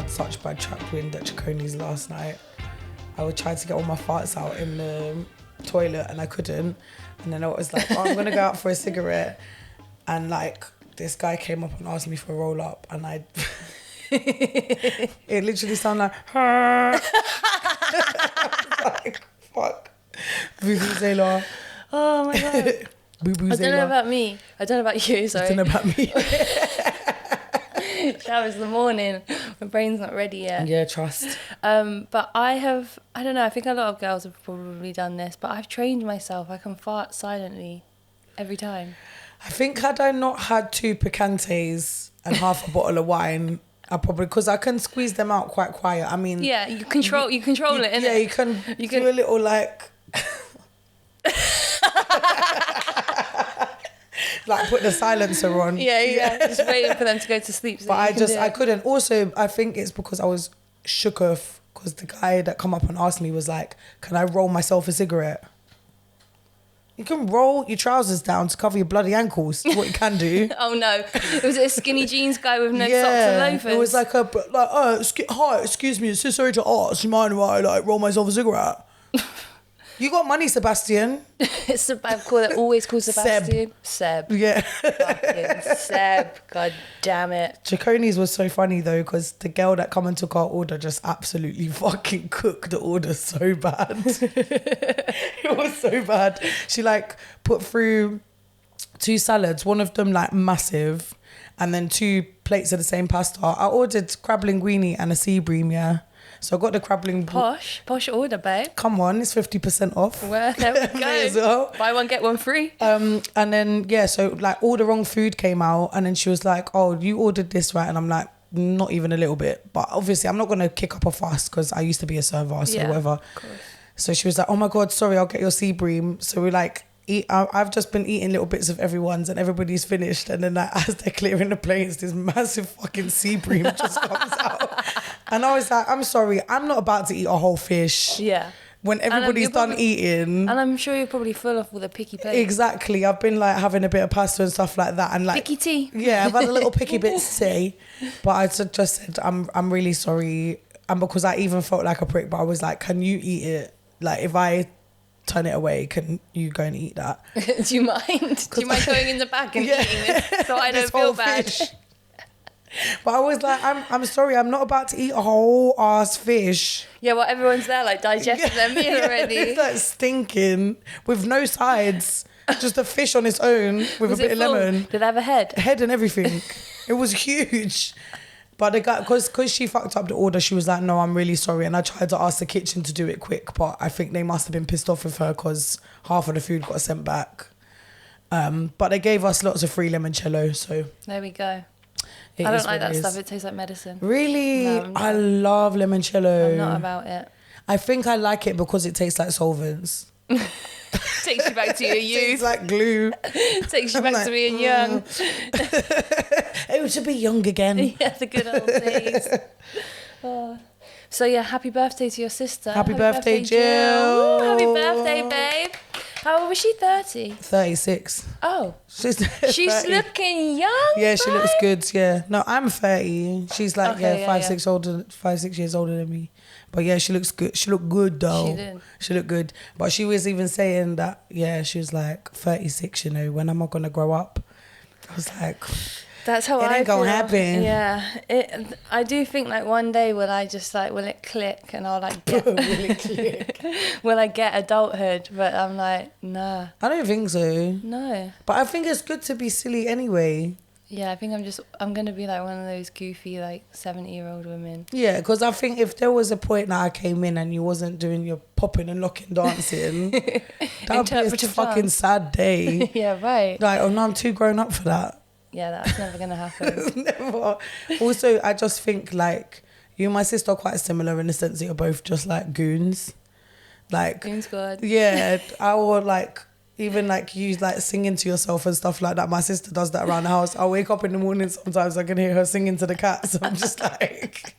had such bad track wind at Chaconi's last night. I would try to get all my farts out in the toilet and I couldn't. And then I was like, oh, I'm going to go out for a cigarette. And like, this guy came up and asked me for a roll up. And I, it literally sounded like, like, fuck. Vuvuzela. Oh my God. Boo-boo I don't know about me. I don't know about you, sorry. I don't know about me. Showers in the morning. My brain's not ready yet. Yeah, trust. But I don't know, I think a lot of girls have probably done this, but I've trained myself. I can fart silently every time. I think had I not had 2 picantes and half a bottle of wine, I probably, because I can squeeze them out quite quiet. I mean... Yeah, you control it, innit? Yeah, you can do a little like... like put the silencer on. Yeah. Just waiting for them to go to sleep. So but I couldn't. Also, I think it's because I was shook off because the guy that come up and asked me was like, can I roll myself a cigarette? You can roll your trousers down to cover your bloody ankles. What you can do. Oh no. Was it a skinny jeans guy with no socks and loafers? It was like hi, excuse me, it's so sorry to ask. You mind if I like roll myself a cigarette? You got money, Sebastian. I always call Sebastian. Seb. Yeah. Fucking Seb. God damn it. Chaconi's was so funny though, because the girl that come and took our order just absolutely fucking cooked the order so bad. It was so bad. She like put through 2 salads, one of them like massive, and then 2 plates of the same pasta. I ordered crab linguine and a sea bream, yeah. So I got the crab linguine. Posh order, babe. Come on, it's 50% off. Well, there we go. May as well. Buy one, get one free. And then, yeah, so like all the wrong food came out and then she was like, oh, you ordered this, right? And I'm like, not even a little bit. But obviously I'm not going to kick up a fuss because I used to be a server, so whatever. Of course. So she was like, oh my God, sorry, I'll get your sea bream. So we're like, I've just been eating little bits of everyone's and everybody's finished. And then like, as they're clearing the plates, this massive fucking sea bream just comes out. And I was like, I'm sorry, I'm not about to eat a whole fish. Yeah. When everybody's done eating. And I'm sure you're probably full of all the picky plates. Exactly. I've been like having a bit of pasta and stuff like that. And like picky tea. Yeah, I've had a little picky bits of tea. But I just said, I'm really sorry. And because I even felt like a prick, but I was like, can you eat it? Like if I turn it away, can you go and eat that? Do you mind? Do you mind going in the back and eating this so I don't feel bad? Fish. But I was like, I'm sorry, I'm not about to eat a whole ass fish. Yeah, well, everyone's there like digesting their meal already. It's like stinking with no sides, just a fish on its own with a bit of lemon. Did it have a head? Head and everything. It was huge. But the guy, because she fucked up the order, she was like, no, I'm really sorry. And I tried to ask the kitchen to do it quick, but I think they must have been pissed off with her because half of the food got sent back. But they gave us lots of free limoncello, so. There we go. I don't like that stuff. It tastes like medicine. Really? No, I love limoncello. I'm not about it. I think I like it because it tastes like solvents. Takes you back to your youth. Tastes like glue. Takes you back to being young. Oh, to be young again. Yeah, the good old days. Oh. So yeah, happy birthday to your sister. Happy birthday, Jill. Ooh, happy birthday, babe. How old was she? 30? 36. Oh. She's 30. Looking young. Yeah, she looks good, yeah. No, I'm 30. She's like, okay, 5-6 years older than me. But yeah, she looks good. She looked good though. She did. She looked good. But she was even saying that, yeah, she was like, 36, you know, when am I going to grow up? I was like... That's how it ain't gonna happen. Yeah, I do think like one day will it click and I'll like get, Will it click? will I get adulthood? But I'm like, nah. I don't think so. No. But I think it's good to be silly anyway. Yeah, I think I'm gonna be like one of those goofy like 70-year-old women. Yeah, because I think if there was a point that I came in and you wasn't doing your popping and locking dancing, that would be a fucking sad day. Yeah, right. Like, oh no, I'm too grown up for that. Yeah, that's never going to happen. Never. Also, I just think, like, you and my sister are quite similar in the sense that you're both just, like, goons. Like... Goon squad. Yeah. I would, like, even, like, you, like, singing to yourself and stuff like that. My sister does that around the house. I wake up in the morning sometimes, I can hear her singing to the cats. I'm just like...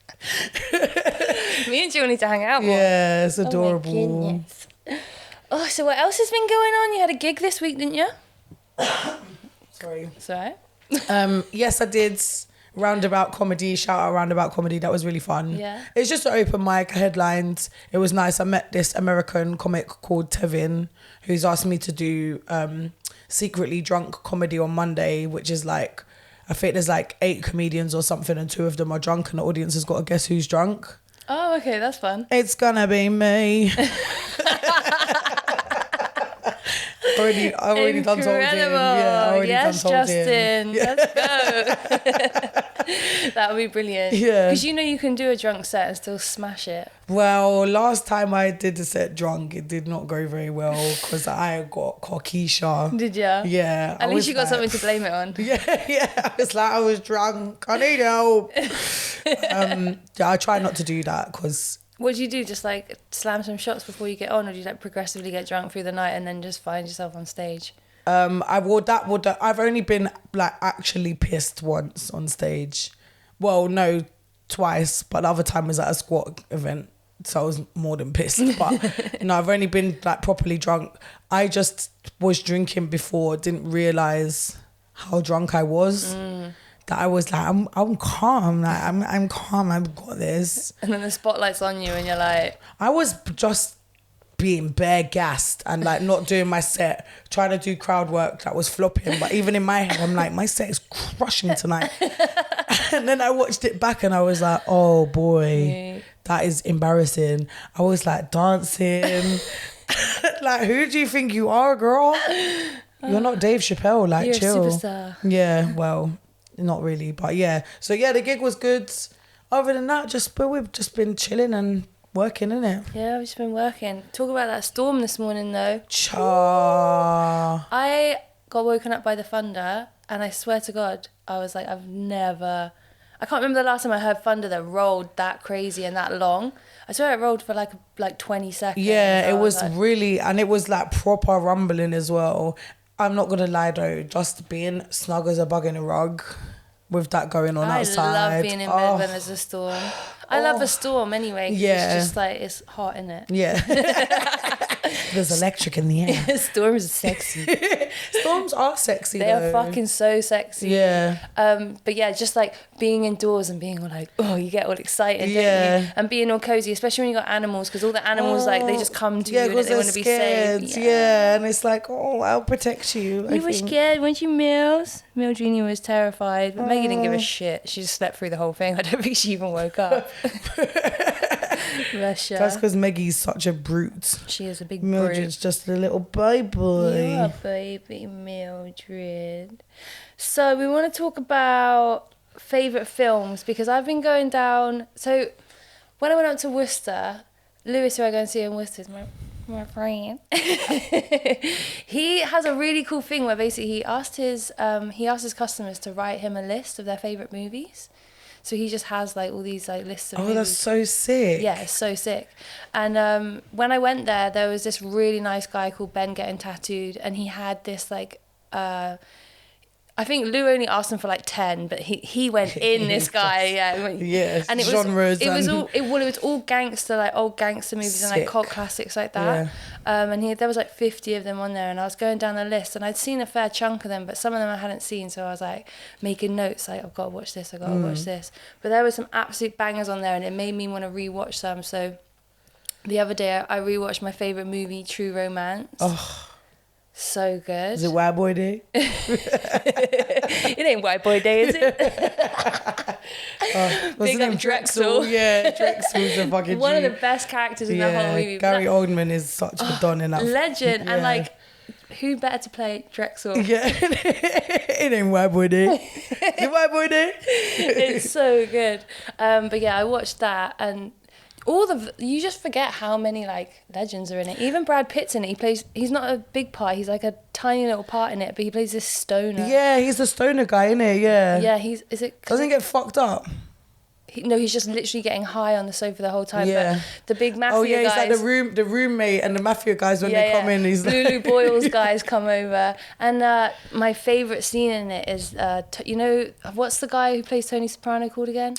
Me and Jill need to hang out more. Yeah, it's adorable. Oh, my goodness. Oh, so what else has been going on? You had a gig this week, didn't you? Sorry. Sorry. Yes, I did. Roundabout Comedy, shout out Roundabout Comedy, that was really fun. Yeah. It's just an open mic, headlines. It was nice. I met this American comic called Tevin, who's asked me to do Secretly Drunk Comedy on Monday, which is like, I think there's like 8 comedians or something and 2 of them are drunk and the audience has got to guess who's drunk. Oh, okay, that's fun. It's gonna be me. I already done told him. Yeah, I already yes, done told Justin. him. Yeah. Let's go. That would be brilliant. Yeah. Because you can do a drunk set and still smash it. Well, last time I did a set drunk, it did not go very well because I got coquisha. Did ya? Yeah. At least you got something to blame it on. Yeah. I was like, I was drunk. I need help. I try not to do that because... What do you do? Just like slam some shots before you get on, or do you like progressively get drunk through the night and then just find yourself on stage? I've only been like actually pissed once on stage. Well, no, twice, but the other time was at a squat event, so I was more than pissed. But no, I've only been like properly drunk. I just was drinking before, didn't realise how drunk I was. That I was like, I'm calm, like I'm calm, I've got this. And then the spotlight's on you and you're like... I was just being bare gassed and like not doing my set, trying to do crowd work that was flopping. But even in my head, I'm like, my set is crushing tonight. And then I watched it back and I was like, oh boy, that is embarrassing. I was like dancing. Like, who do you think you are, girl? You're not Dave Chappelle, like, you're chill. a superstar. Yeah, well... Not really, but yeah. So yeah, the gig was good. Other than that, we've just been chilling and working, innit? Yeah, I've just been working. Talk about that storm this morning though. I got woken up by the thunder and I swear to God, I was like, I can't remember the last time I heard thunder that rolled that crazy and that long. I swear it rolled for like 20 seconds. Yeah, it was like, really, and it was like proper rumbling as well. I'm not gonna lie though, just being snug as a bug in a rug with that going on outside. I love being in bed when there's a storm. I love a storm anyway. Yeah. It's just like, it's hot, innit? Yeah. There's electric in the air. Storms are sexy. Storms are sexy They are fucking so sexy. Yeah. But yeah, just like being indoors and being all like, oh, you get all excited, Yeah. don't you? And being all cozy, especially when you got animals, because all the animals, like, they just come to you and they want to be scared. saved. Yeah, and it's like, oh, I'll protect you. You were scared, weren't you, Mills? Mill Jr. was terrified, but Maggie didn't give a shit. She just slept through the whole thing. I don't think she even woke up. Bless her. That's because Maggie's such a brute. She is a big Mildred's brute. just a little baby. You're a baby, Mildred. So we want to talk about favourite films because I've been going down... So when I went up to Worcester, Lewis, who I go and see in Worcester, is my friend. He has a really cool thing where basically he asked his customers to write him a list of their favourite movies. So he just has like all these like lists of movies. That's so sick. Yeah, it's so sick. And when I went there was this really nice guy called Ben Getting Tattooed, and he had this like I think Lou only asked him for like 10, but he went in, this guy, yeah. Yes, and it was genres. It was all gangster, like old gangster movies and like cult classics like that. Yeah. And there was like 50 of them on there, and I was going down the list, and I'd seen a fair chunk of them, but some of them I hadn't seen, so I was like making notes, like I've got to watch this, I've got to watch this. But there were some absolute bangers on there, and it made me want to rewatch some. So the other day I rewatched my favourite movie, True Romance. Oh. So good. Is it White Boy Day? It ain't White Boy Day, is it? Big up Drexel. Yeah, Drexel's a fucking one of the best characters in the whole movie. Gary Oldman is such a don in that. Legend. Yeah. And like, who better to play Drexel? Yeah. It ain't White Boy Day. Is it White Boy Day? It's so good. But yeah, I watched that, and you just forget how many like legends are in it. Even Brad Pitt's in it. He's not a big part, he's like a tiny little part in it, but he plays this stoner. Yeah, he's the stoner guy, isn't he? Yeah. Yeah, doesn't he get fucked up? He's just literally getting high on the sofa the whole time. Yeah. But the big mafia guys... Oh yeah, he's like the roommate and the mafia guys when they come in. He's Lulu like... Boyle's guys come over. And my favourite scene in it is, what's the guy who plays Tony Soprano called again?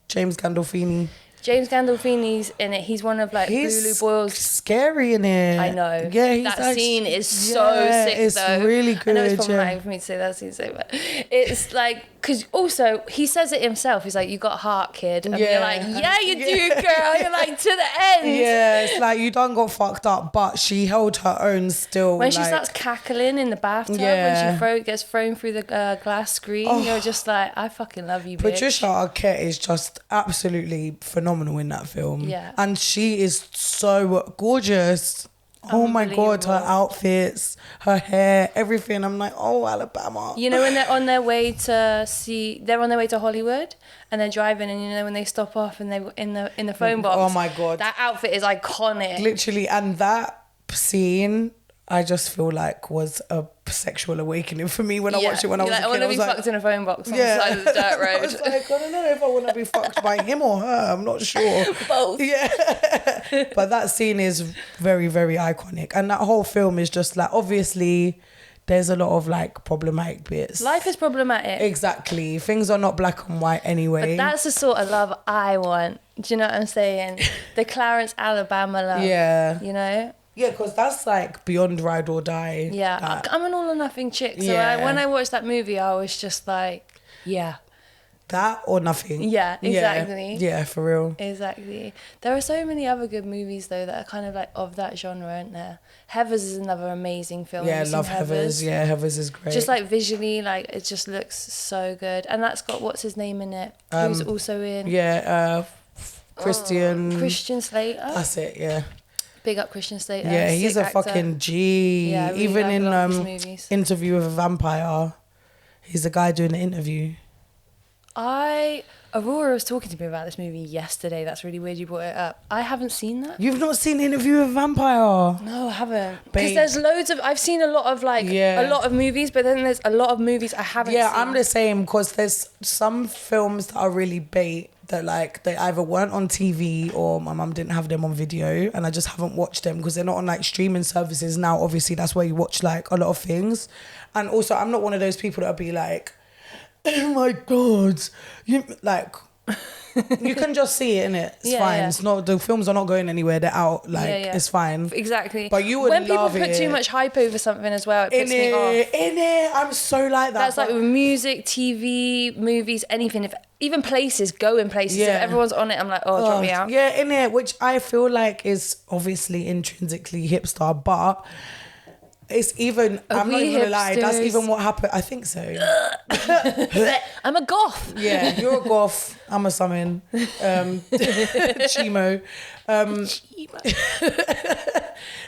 James Gandolfini. James Gandolfini's in it. He's one of like Lulu Boyle's... scary in it. I know. Yeah, that scene is so sick it's though. really good. I know it's problematic for me to say that scene so, but it's like because also he says it himself. He's like, "You got a heart, kid," and you're like, "Yeah, you do, girl." You're like, to the end. Yeah, it's like you done got fucked up, but she held her own still. When she starts cackling in the bathtub, when she gets thrown through the glass screen, you're just like, I fucking love you, bitch. Patricia Arquette is just absolutely phenomenal in that film. Yeah. And she is so gorgeous. Oh my God, her outfits, her hair, everything. I'm like, oh, Alabama. You know, when they're on their way to Hollywood and they're driving, and you know when they stop off and they're in the phone box. Oh my God. That outfit is iconic. Literally, and that scene, I just feel like was a sexual awakening for me when I watched it when I was a kid. I want to be fucked in a phone box on the side of the dirt road. I was like, I don't know if I want to be fucked by him or her. I'm not sure. Both. Yeah. But that scene is very, very iconic. And that whole film is just like, obviously, there's a lot of like problematic bits. Life is problematic. Exactly. Things are not black and white anyway. But that's the sort of love I want. Do you know what I'm saying? The Clarence Alabama love. Yeah. You know? Yeah, because that's like beyond ride or die. Yeah, I'm an all or nothing chick. So when I watched that movie, I was just like, yeah. That or nothing. Yeah, exactly. Yeah, for real. Exactly. There are so many other good movies though that are kind of like of that genre, aren't there? Heathers is another amazing film. Yeah, I love Heathers. Yeah, Heathers is great. Just like visually, like it just looks so good. And that's got what's his name in it? Who's also in? Yeah, Christian Slater. That's it, yeah. Big up Christian Slater. Yeah, he's a fucking G. Yeah, really even in movies. Interview with a Vampire, he's the guy doing the interview. Aurora was talking to me about this movie yesterday. That's really weird you brought it up. I haven't seen that. You've not seen Interview with a Vampire? No, I haven't. Because there's loads of... I've seen a lot of a lot of movies, but then there's a lot of movies I haven't seen. Yeah, I'm the same, because there's some films that are really bait that like they either weren't on TV or my mum didn't have them on video, and I just haven't watched them because they're not on like streaming services now. Obviously, that's where you watch like a lot of things. And also, I'm not one of those people that'll be like, oh my God, you like... You can just see it, innit? It's fine. Yeah. It's not, the films are not going anywhere. They're out. Like, it's fine. Exactly. But you would when love people put too much hype over something as well, it puts me off. I'm so like that. That's like with music, TV, movies, anything. If even places, going places. If everyone's on it, I'm like, oh, drop me out. Yeah, innit? Which I feel like is obviously intrinsically hipster, but... It's even, I'm not even gonna lie, that's even what happened. I think so. I'm a goth. Yeah, you're a goth. I'm a something. Chimo.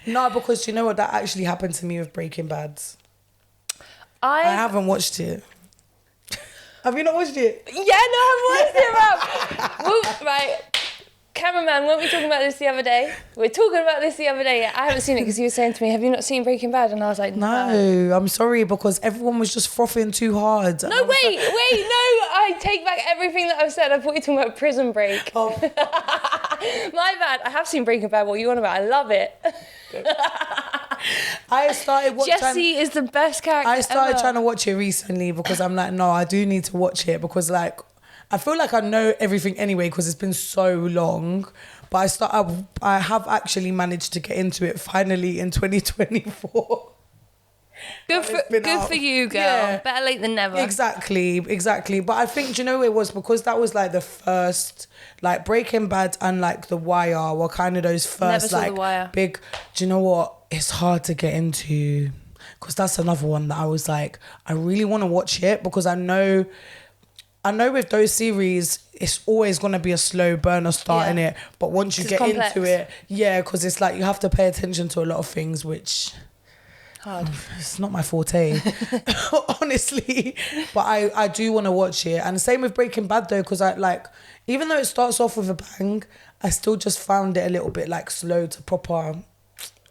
No, because you know what? That actually happened to me with Breaking Bad. I haven't watched it. Have you not watched it? Yeah, no, I've watched it, Rob. Right. Cameraman, weren't we talking about this the other day? We were talking about this the other day. I haven't seen it because he was saying to me, have you not seen Breaking Bad? And I was like, no. I'm sorry, because everyone was just frothing too hard. No, wait, no. I take back everything that I've said. I thought you were talking about Prison Break. Oh. My bad. I have seen Breaking Bad. What are you on about? I love it. I started watching... Jesse is the best character I started ever. trying to watch it recently because I'm like, no, I do need to watch it because like... I feel like I know everything anyway because it's been so long, but I have actually managed to get into it finally in 2024. Good for you, girl. Yeah. Better late than never. Exactly. But I think, you know, it was because that was like the first, like Breaking Bad and like The Wire were kind of those first like big. Do you know what? It's hard to get into because that's another one that I was like, I really want to watch it because I know with those series, it's always going to be a slow burner starting it. But once you get into it, because it's like you have to pay attention to a lot of things, which... Hard. It's not my forte, honestly. But I do want to watch it. And same with Breaking Bad, though, because I like... Even though it starts off with a bang, I still just found it a little bit like slow to proper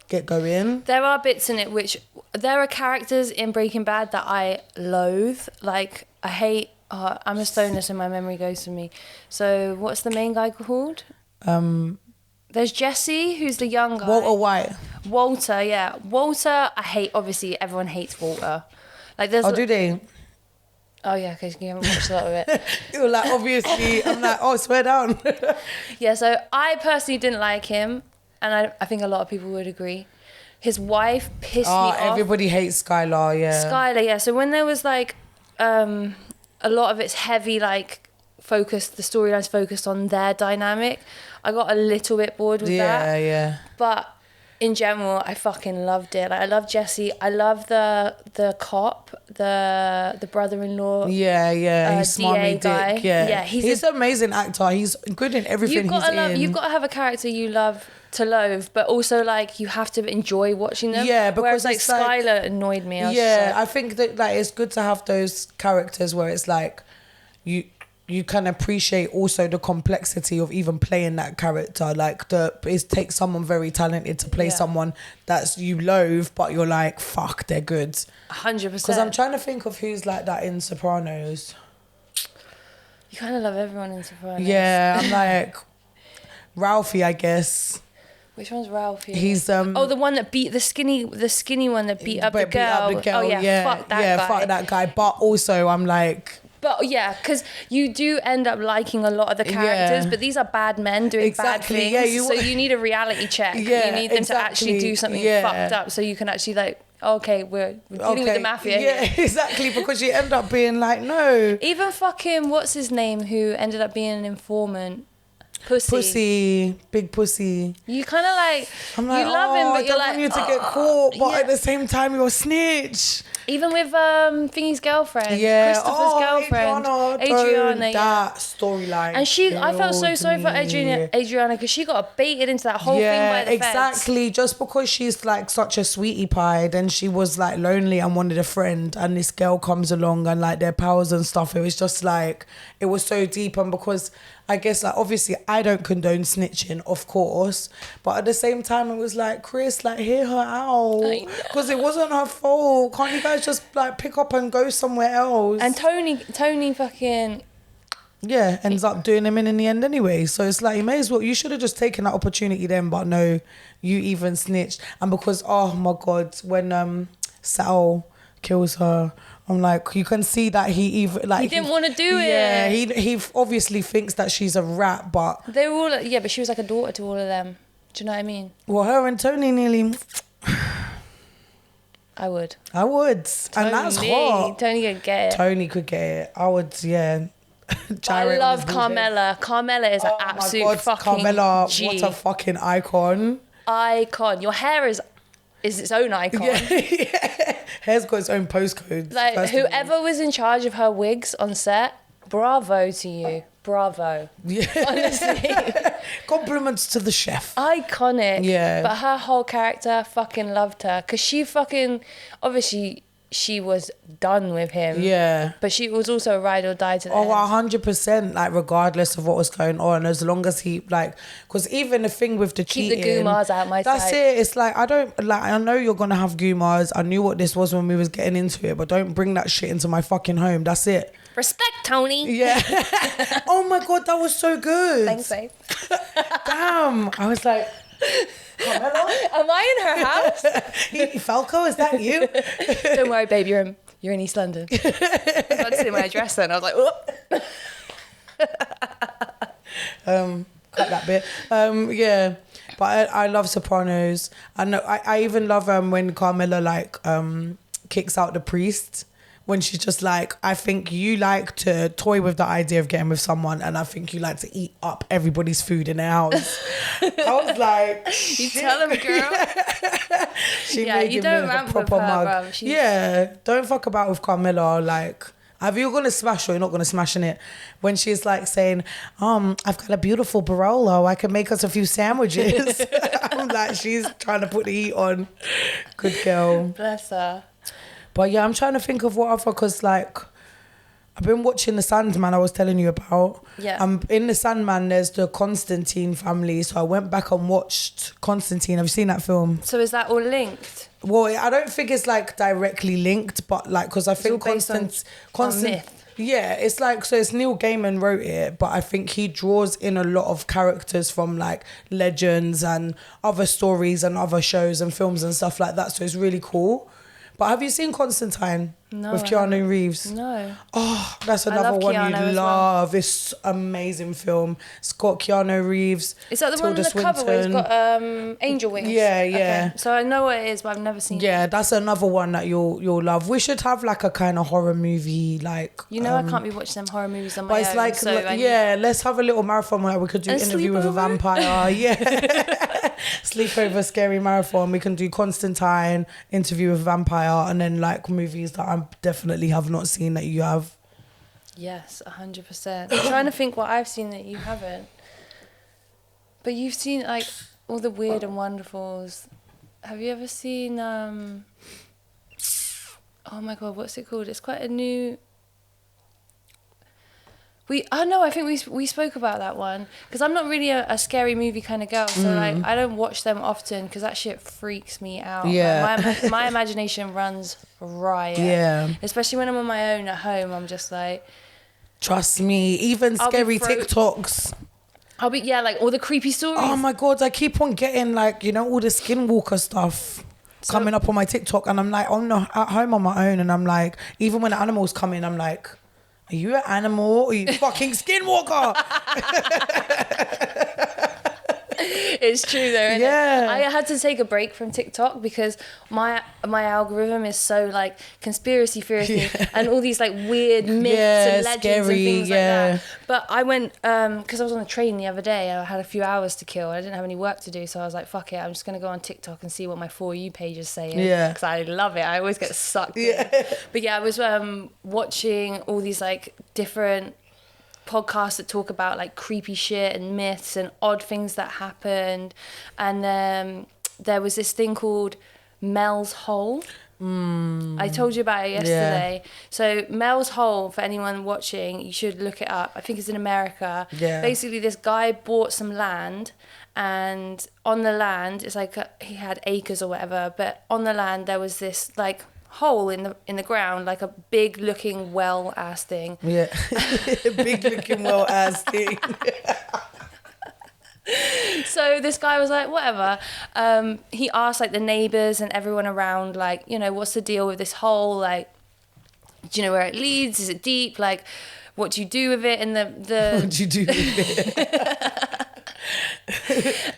get going. There are bits in it which... There are characters in Breaking Bad that I loathe. Like, I hate... I'm a stoner, so my memory goes to me. So what's the main guy called? There's Jesse, who's the young guy. Walter White. Walter, yeah. Walter, I hate, obviously, everyone hates Walter. Like, there's... Oh, do they? Oh, yeah, because you haven't watched a lot of it. You're like, obviously, I'm like, oh, swear down. Yeah, so I personally didn't like him, and I think a lot of people would agree. His wife pissed me off. Everybody hates Skylar, yeah. Skylar, yeah. So when there was, like... a lot of it's heavy, like focused. The storyline's focused on their dynamic. I got a little bit bored with that. Yeah. But in general, I fucking loved it. Like, I love Jesse. I love the cop, the brother-in-law. Yeah. He's smarmy guy. dick. Yeah. He's an amazing actor. He's good in everything he's in. You've got to have a character you love to loathe, but also like you have to enjoy watching them. Yeah, because whereas like it's like, Skylar annoyed me. I think that like it's good to have those characters where it's like you can appreciate also the complexity of even playing that character. Like it takes someone very talented to play someone that's you loathe, but you're like, fuck, they're good. 100%. Because I'm trying to think of who's like that in Sopranos. You kind of love everyone in Sopranos. Yeah, I'm like Ralphie, I guess. Which one's Ralphie? He's the one that beat the skinny one that beat up the girl. Oh yeah, fuck that guy. Fuck that guy. But also, I'm like. But yeah, because you do end up liking a lot of the characters, but these are bad men doing bad things. Yeah, so you need a reality check. Yeah, you need them to actually do something fucked up, so you can actually like, okay, we're dealing with the mafia. Yeah, here. Exactly, because you end up being like, no. Even fucking what's his name, who ended up being an informant. Big pussy. You kind of like, I'm like, you love him, but you're like, I don't want you to get caught, but at the same time, you're a snitch. Even with Thingy's girlfriend, Christopher's girlfriend, Adriana. That storyline. And I felt so sorry for Adriana because she got baited into that whole thing by the exactly. feds. Just because she's like such a sweetie pie, then she was like lonely and wanted a friend, and this girl comes along and like their powers and stuff. It was just like, it was so deep, and because I guess like obviously I don't condone snitching, of course, but at the same time it was like, Chris, like hear her out, because it wasn't her fault. Can't you guys just like pick up and go somewhere else? And Tony fucking ends up doing him in the end anyway. So it's like, you should have just taken that opportunity then, but no, you even snitched. And because, oh my God, when Sal kills her, I'm like, you can see that he even like he didn't want to do it. Yeah, he obviously thinks that she's a rat, but they were all but she was like a daughter to all of them. Do you know what I mean? Well, her and Tony nearly. I would, and that's hot. Tony could get it. Tony could get it. I would, yeah. I love Carmela. Carmela is an absolute fucking Carmela, G. what a fucking icon. Your hair is its own icon. Yeah. Hair's got its own postcode. Like, whoever was in charge of her wigs on set, bravo to you. Bravo. Yeah. Honestly. Compliments to the chef. Iconic. Yeah. But her whole character, fucking loved her. Because she fucking, obviously, she was done with him. Yeah. But she was also a ride or die to the end. 100%, like, regardless of what was going on, as long as he, like, because even the thing with the cheating. Keep the goomars out my sight. That's it. It's like, I know you're going to have goomars. I knew what this was when we was getting into it, but don't bring that shit into my fucking home. That's it. Respect, Tony. Yeah. Oh my God, that was so good. Thanks, babe. Damn. I was like, Carmela? Am I in her house? Falco, is that you? Don't worry, babe, you're in East London. I was about to say my address then. I was like, oh. Cut that bit. Yeah. But I love Sopranos. I even love when Carmela like kicks out the priest. When she's just like, I think you like to toy with the idea of getting with someone, and I think you like to eat up everybody's food in their house. I was like, you tell him, girl. You don't ramp with her, bro. Don't fuck about with Carmela. Like, either you're gonna smash or you're not gonna smash in it. When she's like saying, I've got a beautiful Barolo, I can make us a few sandwiches. I'm like, she's trying to put the heat on. Good girl. Bless her. But yeah, I'm trying to think of what other, because like, I've been watching The Sandman I was telling you about. Yeah. In The Sandman, there's the Constantine family. So I went back and watched Constantine. Have you seen that film? So is that all linked? Well, I don't think it's like directly linked, but like, because I think Constantine. Yeah, it's like, so it's Neil Gaiman wrote it, but I think he draws in a lot of characters from like legends and other stories and other shows and films and stuff like that. So it's really cool. But have you seen Constantine No, with I Keanu haven't. Reeves? No. Oh, that's I another love one Keanu you as well. love. It's amazing film. It's got Keanu Reeves. Is that the one on Tilda the cover where he's Swinton. got angel wings? Yeah, yeah. Okay. So I know what it is, but I've never seen it. Yeah, that's another one that you'll love. We should have like a kind of horror movie, like. You know, I can't be watching them horror movies on my But it's own. like, so let's have a little marathon where we could do Interview with a sleepover? Vampire. Yeah. Sleepover, scary marathon. We can do Constantine, Interview with a Vampire, and then like movies that I definitely have not seen that you have. Yes, 100%. I'm trying to think what I've seen that you haven't. But you've seen like all the Weird and Wonderfuls. Have you ever seen oh my god, what's it called? It's quite a new. I think we spoke about that one because I'm not really a scary movie kind of girl, so like I don't watch them often because that shit freaks me out. Yeah. Like, my imagination runs riot. Yeah. Especially when I'm on my own at home, I'm just like. Trust me, even I'll be scary TikToks. I'll be like all the creepy stories. Oh my god, I keep on getting like, all the skinwalker stuff coming up on my TikTok, and I'm like, I'm not at home on my own, and I'm like, even when animals come in, I'm like, are you an animal or are you fucking skinwalker? It's true though, isn't Yeah. it? I had to take a break from TikTok because my algorithm is so like conspiracy theories and all these like weird myths and legends scary, and things like that. But I went because I was on a train the other day. I had a few hours to kill. I didn't have any work to do, so I was like, "Fuck it, I'm just gonna go on TikTok and see what my For You page is saying." Yeah, because I love it. I always get sucked in. But yeah, I was watching all these like different podcasts that talk about like creepy shit and myths and odd things that happened, and there was this thing called Mel's Hole. I told you about it yesterday. So Mel's Hole, for anyone watching, you should look it up. I think it's in America. Basically this guy bought some land, and on the land it's like he had acres or whatever, but on the land there was this like hole in the ground, like a big looking well ass thing. Big looking well ass thing. So this guy was like, whatever. He asked like the neighbors and everyone around, like, what's the deal with this hole? Like, do you know where it leads? Is it deep? Like, what do you do with it? And the What do you do with it?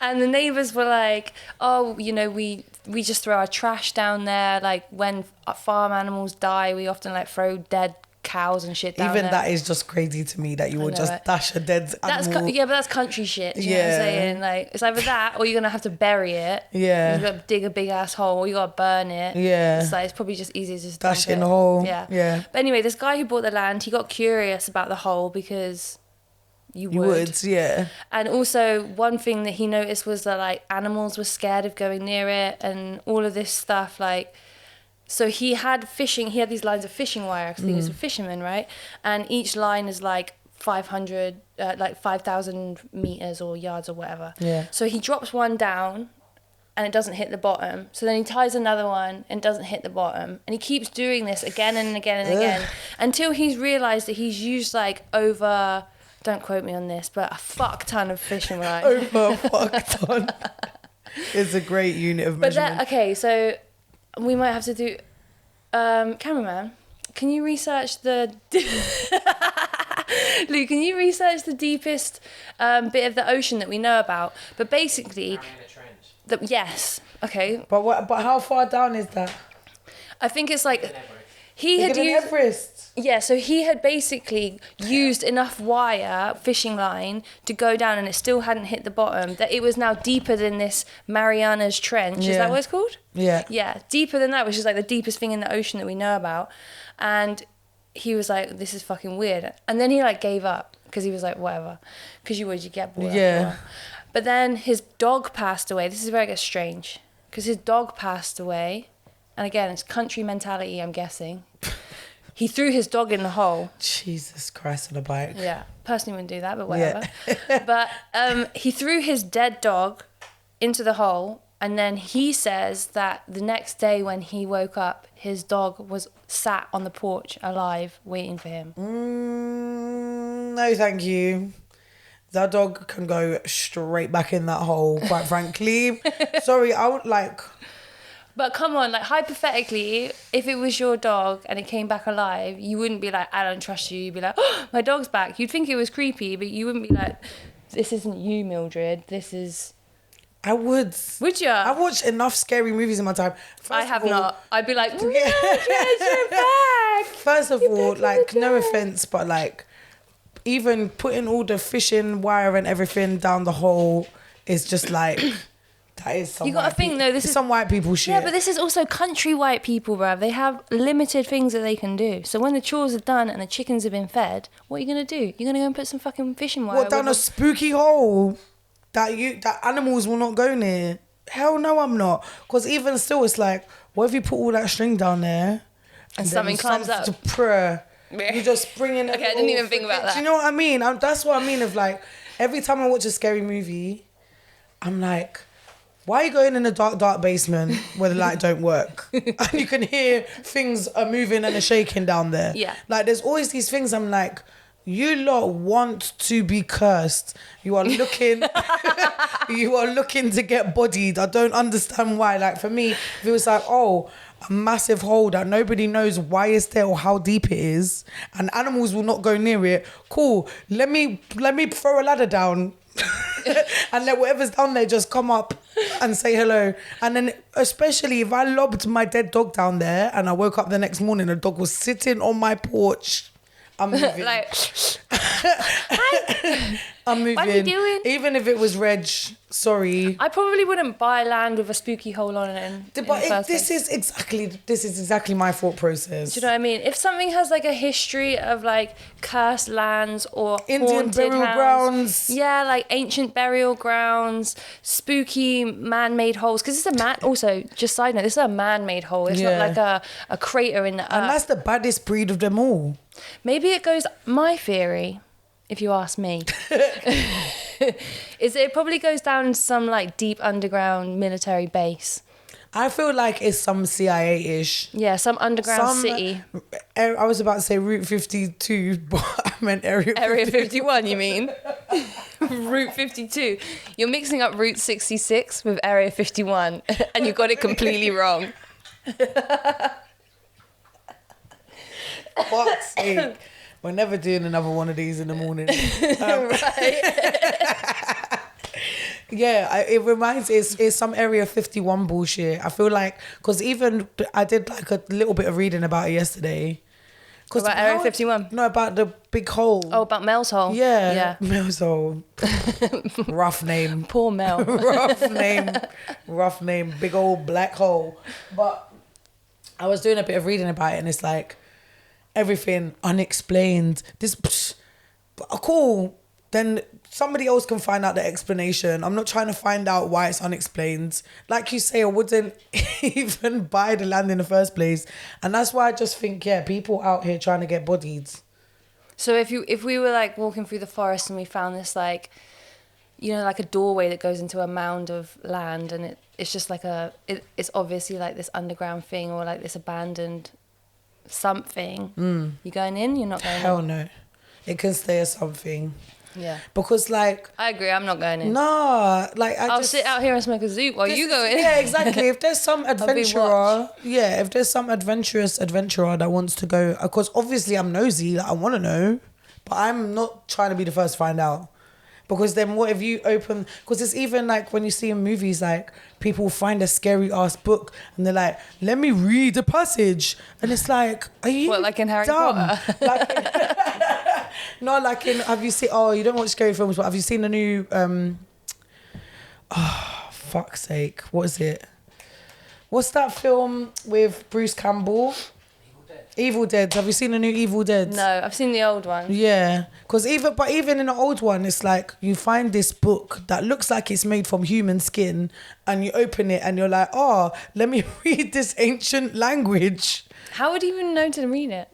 And the neighbors were like, oh, we just throw our trash down there. Like when farm animals die, we often like throw dead cows and shit down Even there. that is just crazy to me that you would just dash a dead animal. But that's country shit. Do you know what I'm saying? Like it's either that or you're gonna have to bury it. Yeah. You gotta dig a big ass hole or you gotta burn it. Yeah. It's like it's probably just easier to just Dash dump it in the hole. Yeah. Yeah. But anyway, this guy who bought the land, he got curious about the hole because you would. Yeah. And also one thing that he noticed was that like animals were scared of going near it and all of this stuff. Like, so he had these lines of fishing wire because he was a fisherman, right? And each line is like 500, like 5,000 meters or yards or whatever. Yeah. So he drops one down and it doesn't hit the bottom. So then he ties another one and doesn't hit the bottom. And he keeps doing this again and again and again until he's realized that he's used like over, don't quote me on this, but a fuck ton of fishing wire. Over a fuck ton. It's a great unit of measurement. Okay, so we might have to do cameraman, can you research the Luke, can you research the deepest bit of the ocean that we know about? But basically yes, okay. But how far down is that? I think it's like he had Bigger than used Everest. Yeah, so he had basically used enough wire, fishing line, to go down and it still hadn't hit the bottom, that it was now deeper than this Mariana's Trench. Is that what it's called? Yeah. Yeah, deeper than that, which is like the deepest thing in the ocean that we know about. And he was like, this is fucking weird. And then he like gave up because he was like, whatever. Because you get bored. Yeah. But then his dog passed away. This is where it gets strange. Because his dog passed away. And again, it's country mentality, I'm guessing. He threw his dog in the hole. Jesus Christ on a bike. Yeah, personally wouldn't do that, but whatever. But he threw his dead dog into the hole, and then he says that the next day when he woke up, his dog was sat on the porch alive, waiting for him. No, thank you. That dog can go straight back in that hole, quite frankly. Sorry, I would like... But come on, like hypothetically, if it was your dog and it came back alive, you wouldn't be like, I don't trust you. You'd be like, oh, my dog's back. You'd think it was creepy, but you wouldn't be like, this isn't you, Mildred. This is... I would. Would you? I watched enough scary movies in my time. I have not. I'd be like, Mildred, you're back. First of all, like, no offense, but like, even putting all the fishing wire and everything down the hole is just like... That is some you gotta think though, this is some white people shit. Yeah, but this is also country white people, bruv. They have limited things that they can do. So when the chores are done and the chickens have been fed, what are you gonna do? You're gonna go and put some fucking fishing wire. What, down a spooky hole that animals will not go near? Hell no, I'm not. Because even still, it's like, what if you put all that string down there and something climbs up to prayer? You just bring in. Okay, I didn't even think about that. Do you know what I mean? That's what I mean. Of like, every time I watch a scary movie, I'm like, why are you going in a dark basement where the light don't work? And you can hear things are moving and are shaking down there. Yeah. Like, there's always these things I'm like, you lot want to be cursed. You are looking to get bodied. I don't understand why. Like, for me, if it was like, oh, a massive hole that nobody knows why it's there or how deep it is, and animals will not go near it, cool. Let me throw a ladder down. And let whatever's down there just come up and say hello. And then, especially if I lobbed my dead dog down there and I woke up the next morning, the dog was sitting on my porch, I'm moving. Like, I'm moving. what are you doing? Even if it was Reg, sorry. I probably wouldn't buy land with a spooky hole on it. This is exactly my thought process. Do you know what I mean? If something has like a history of like cursed lands or Indian haunted burial grounds. Yeah, like ancient burial grounds, spooky man-made holes. Because it's also, just side note, this is a man-made hole. It's not like a crater in the earth. And that's the baddest breed of them all. Maybe it goes, my theory, if you ask me, is it probably goes down into some like deep underground military base. I feel like it's some CIA-ish. Yeah, some underground city. I was about to say Route 52, but I meant Area 51. Area 51, you mean? Route 52. You're mixing up Route 66 with Area 51, and you got it completely wrong. Fuck's sake. We're never doing another one of these in the morning. Right. Yeah, it reminds, it's some Area 51 bullshit. I feel like, because even I did like a little bit of reading about it yesterday. About Area 51? No, about the big hole. Oh, about Mel's hole? Yeah. Mel's hole. Rough name. Poor Mel. Rough name. Big old black hole. But I was doing a bit of reading about it, and it's like, everything unexplained. Cool. Then somebody else can find out the explanation. I'm not trying to find out why it's unexplained. Like you say, I wouldn't even buy the land in the first place. And that's why I just think, people out here trying to get bodied. So if we were like walking through the forest and we found this like, you know, like a doorway that goes into a mound of land, and it's just like it's obviously like this underground thing or like this abandoned something. You going in? You're not going in? Hell no. It can stay as something. Yeah. Because like... I agree, I'm not going in. Nah. Like I'll sit out here and smoke a zoot while you go in. Yeah, exactly. If there's some adventurer... Yeah, if there's some adventurous adventurer that wants to go... Because obviously I'm nosy. Like, I want to know. But I'm not trying to be the first to find out. Because then what if you open... Because it's even like when you see in movies, like, people find a scary ass book and they're like, let me read a passage. And it's like, are you What, like in Harry dumb? Potter? Not like in... Have you seen... Oh, you don't watch scary films, but have you seen the new... fuck's sake. What is it? What's that film with Bruce Campbell? Evil Dead. Have you seen the new Evil Dead? No, I've seen the old one. Yeah, because even in the old one, it's like you find this book that looks like it's made from human skin, and you open it and you're like, oh, let me read this ancient language. How would you even know to read it?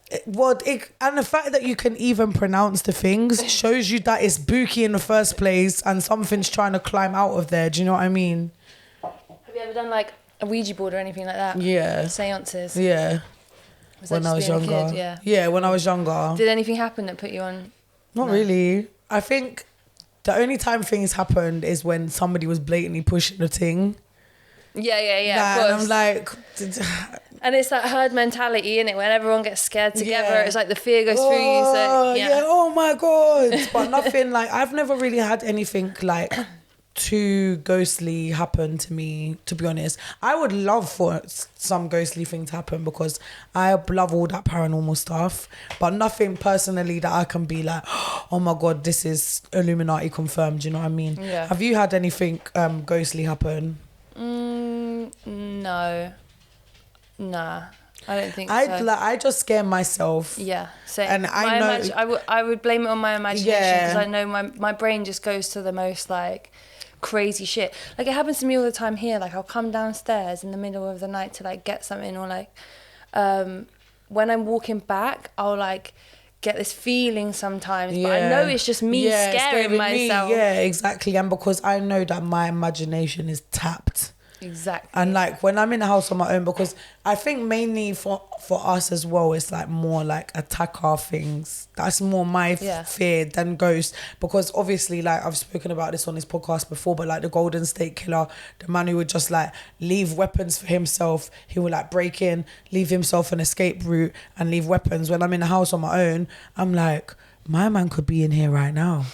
And the fact that you can even pronounce the things shows you that it's spooky in the first place, and something's trying to climb out of there. Do you know what I mean? Have you ever done like a Ouija board or anything like that? Yeah. Seances? Yeah. When I was younger. Kid, when I was younger. Did anything happen that put you on? Not really. I think the only time things happened is when somebody was blatantly pushing the thing. Yeah. Like, Of and course. I'm like, And it's that herd mentality, innit? When everyone gets scared together, it's like the fear goes through you. oh, So yeah. oh my God. But nothing like, I've never really had anything like too ghostly happen to me, to be honest. I would love for some ghostly thing to happen because I love all that paranormal stuff, but nothing personally that I can be like, oh my God, this is Illuminati confirmed, you know what I mean? Yeah. Have you had anything ghostly happen? No. Nah. I don't think so. I just scare myself. Yeah, so And I know I would blame it on my imagination because Yeah. I know my brain just goes to the most like crazy shit. Like it happens to me all the time here. Like I'll come downstairs in the middle of the night to like get something, or like when I'm walking back, I'll like get this feeling sometimes. But I know it's just me scaring myself. Yeah, exactly. And because I know that my imagination is tapped. Exactly. And like when I'm in the house on my own, because I think mainly for us as well, it's like more like attacker things. That's more my fear than ghosts. Because obviously, like I've spoken about this on this podcast before, but like the Golden State Killer, the man who would just like leave weapons for himself. He would like break in, leave himself an escape route and leave weapons. When I'm in the house on my own, I'm like, my man could be in here right now.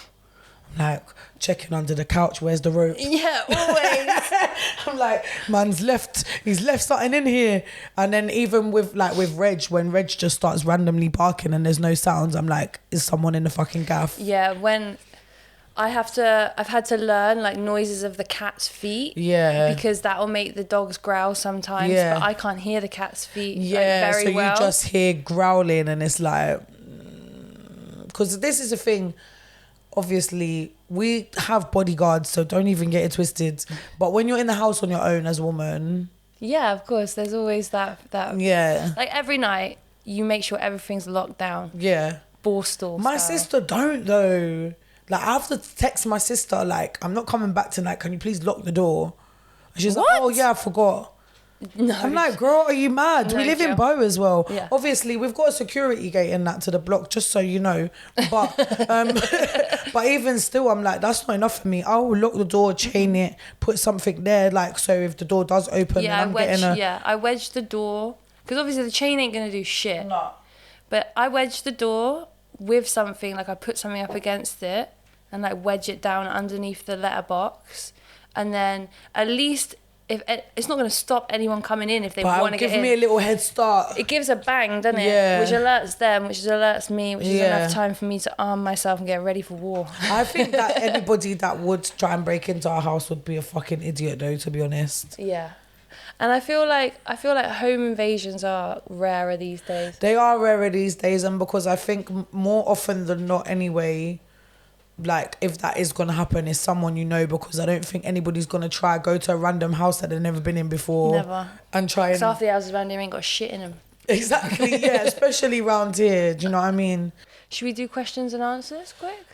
Like checking under the couch, where's the rope? Yeah, always. I'm like, he's left something in here. And then even with Reg, when Reg just starts randomly barking and there's no sounds, I'm like, is someone in the fucking gaff? Yeah, when I've had to learn like noises of the cat's feet. Yeah. Because that will make the dogs growl sometimes. Yeah. But I can't hear the cat's feet so well. you just hear growling and it's like, because this is the thing. Obviously, we have bodyguards, so don't even get it twisted. But when you're in the house on your own as a woman... Yeah, of course. There's always that... Yeah. Like, every night, you make sure everything's locked down. Yeah. Borstal My style. sister don't, though. Like, I have to text my sister, like, I'm not coming back tonight. Can you please lock the door? And she's like, oh, yeah, I forgot. No. I'm like, girl, are you mad? No, we live in girl. Bow as well. Yeah. Obviously, we've got a security gate in that to the block, just so you know. But but even still, I'm like, that's not enough for me. I'll lock the door, chain it, put something there, like, so if the door does open, Yeah, and I wedged the door. Because obviously the chain ain't going to do shit. No. But I wedged the door with something, like I put something up against it and like wedge it down underneath the letterbox. And then at least... if it's not going to stop anyone coming in if they want to get in. Give me a little head start. It gives a bang, doesn't it? Yeah. Which alerts them, which alerts me, which is enough time for me to arm myself and get ready for war. I think that anybody that would try and break into our house would be a fucking idiot, though, to be honest. Yeah. And I feel like home invasions are rarer these days. They are rarer these days, and because I think more often than not anyway, like if that is gonna happen, is someone you know, because I don't think anybody's gonna try go to a random house that they've never been in before. Never. And try and... Because half the houses around here ain't got shit in them. Exactly, yeah, especially round here, do you know what I mean? Should we do questions and answers quick?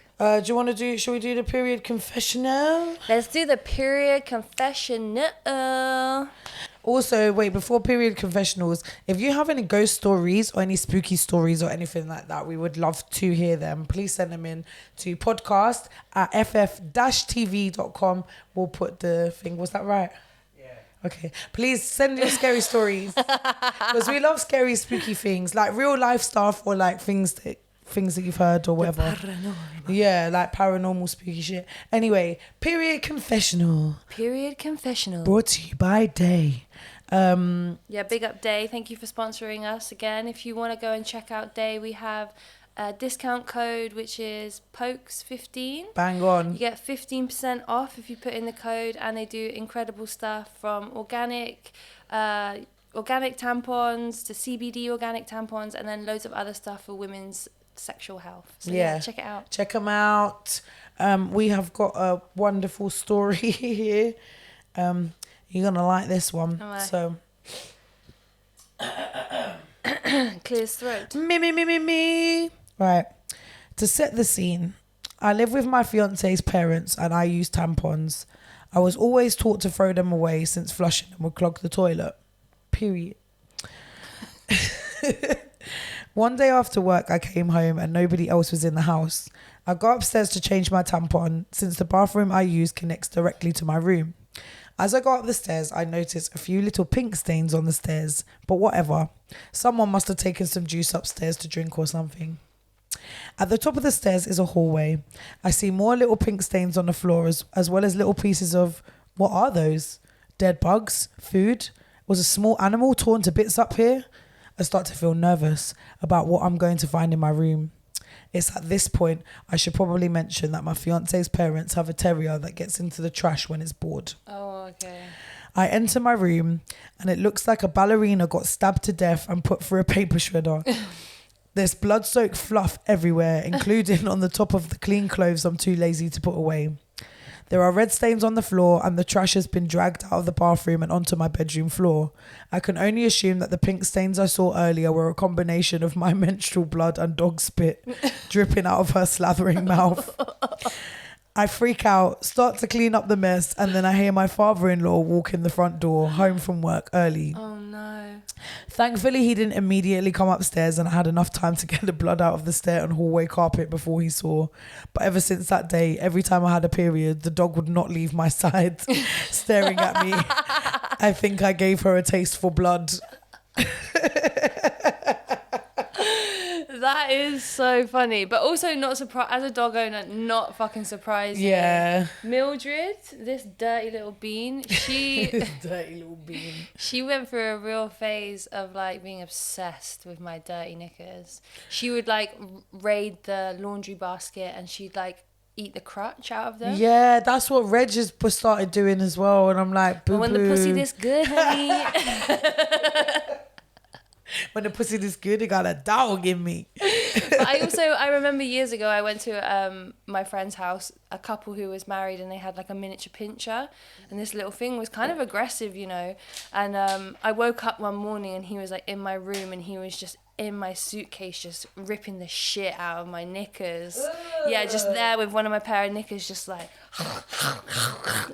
Should we do the period confessional? Let's do the period confessional. Also, wait, before period confessionals, if you have any ghost stories or any spooky stories or anything like that, we would love to hear them. Please send them in to podcast@ff-tv.com. We'll put the thing. Was that right? Yeah. Okay. Please send your scary stories. Because we love scary, spooky things. Like real life stuff or like things that you've heard or whatever. Yeah, like paranormal spooky shit. Anyway, period confessional. Period confessional. Brought to you by Day. Yeah, big up Day. Thank you for sponsoring us again. If you want to go and check out Day, we have a discount code which is POKES15. Bang on. You get 15% off if you put in the code, and they do incredible stuff from organic tampons to CBD organic tampons, and then loads of other stuff for women's sexual health. So yeah, check it out. Check them out. We have got a wonderful story here. You're gonna like this one. So clear his throat. Me. Right. To set the scene, I live with my fiance's parents and I use tampons. I was always taught to throw them away since flushing them would clog the toilet. Period. One day after work, I came home and nobody else was in the house. I go upstairs to change my tampon since the bathroom I use connects directly to my room. As I go up the stairs, I notice a few little pink stains on the stairs, but whatever. Someone must have taken some juice upstairs to drink or something. At the top of the stairs is a hallway. I see more little pink stains on the floor as well as little pieces of, what are those? Dead bugs? Food? Was a small animal torn to bits up here? I start to feel nervous about what I'm going to find in my room. It's at this point I should probably mention that my fiance's parents have a terrier that gets into the trash when it's bored. Oh, okay. I enter my room and it looks like a ballerina got stabbed to death and put through a paper shredder. There's blood-soaked fluff everywhere, including on the top of the clean clothes I'm too lazy to put away. There are red stains on the floor and the trash has been dragged out of the bathroom and onto my bedroom floor. I can only assume that the pink stains I saw earlier were a combination of my menstrual blood and dog spit dripping out of her slathering mouth. I freak out, start to clean up the mess, and then I hear my father-in-law walk in the front door, home from work early. Oh no. Thankfully, he didn't immediately come upstairs and I had enough time to get the blood out of the stair and hallway carpet before he saw. But ever since that day, every time I had a period, the dog would not leave my side, staring at me. I think I gave her a taste for blood. That is so funny, but also not surprised. As a dog owner, not fucking surprising. Yeah. Mildred, this dirty little bean, Dirty little bean. she went through a real phase of like being obsessed with my dirty knickers. She would like raid the laundry basket and she'd like eat the crutch out of them. Yeah, that's what Reg has started doing as well, and I'm like, boo-boo. When the pussy this good, honey. When the pussy this good, it got a dog in me. But I remember years ago I went to my friend's house, a couple who was married, and they had like a miniature pincher, and this little thing was kind of aggressive, you know. And I woke up one morning and he was like in my room and he was just in my suitcase just ripping the shit out of my knickers. Ugh. Yeah, just there with one of my pair of knickers just like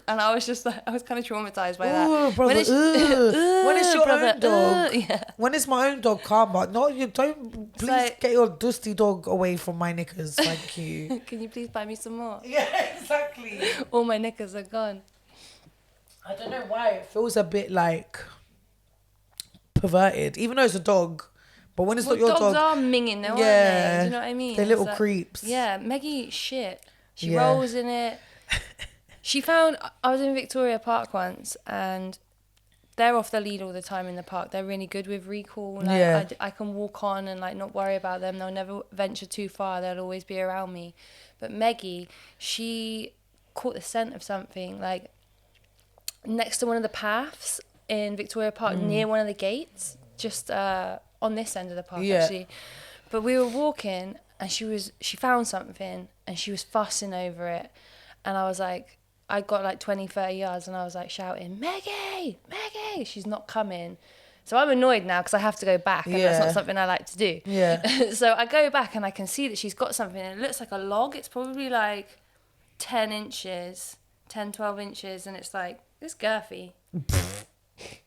and I was just like, I was kind of traumatized by that. Brother, when is your own dog? Yeah. When is my own dog karma? No, you don't. Please like, get your dusty dog away from my knickers. Thank you. Can you please buy me some more? Yeah, exactly. All my knickers are gone. I don't know why it feels a bit like perverted, even though it's a dog. But when it's not your dog, dogs are minging though, aren't they? Do you know what I mean? They're little creeps. Yeah, Maggie eats shit. She rolls in it. She found, I was in Victoria Park once and they're off the lead all the time in the park. They're really good with recall. Like, I can walk on and like not worry about them. They'll never venture too far. They'll always be around me. But Maggie, she caught the scent of something like next to one of the paths in Victoria Park near one of the gates, just on this end of the park actually. But we were walking and she found something and she was fussing over it. And I was like, I got like 20, 30 yards and I was like shouting, Maggie, Maggie, she's not coming. So I'm annoyed now because I have to go back and that's not something I like to do. Yeah. So I go back and I can see that she's got something and it looks like a log. It's probably like 10 inches, 10, 12 inches. And it's like, it's girthy.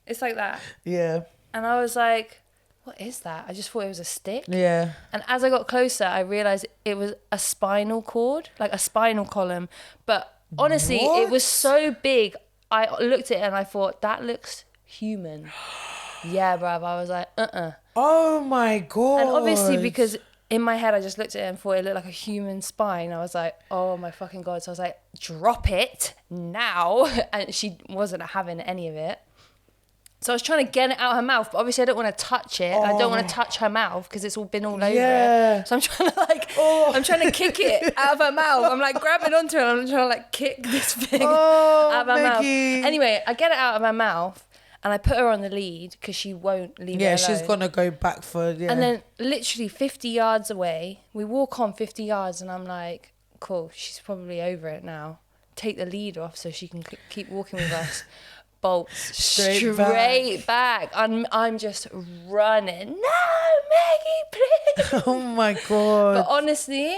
It's like that. Yeah. And I was like, what is that? I just thought it was a stick. Yeah. And as I got closer, I realised it was a spinal cord, like a spinal column. But honestly, it was so big. I looked at it and I thought, that looks human. Yeah, bruv. I was like, Oh my God. And obviously because in my head, I just looked at it and thought it looked like a human spine. I was like, oh my fucking God. So I was like, drop it now. And she wasn't having any of it. So I was trying to get it out of her mouth, but obviously I don't want to touch it. I don't want to touch her mouth because it's all been all over it. So I'm trying to I'm trying to kick it out of her mouth. I'm like grabbing onto it and I'm trying to like kick this thing out of her mouth. Anyway, I get it out of her mouth and I put her on the lead because she won't leave it alone. She's going to go back for, And then literally 50 yards away, we walk on 50 yards and I'm like, cool, she's probably over it now. Take the lead off so she can keep walking with us. Bolts straight back. I'm just running. No, Maggie, please. Oh my God. But honestly,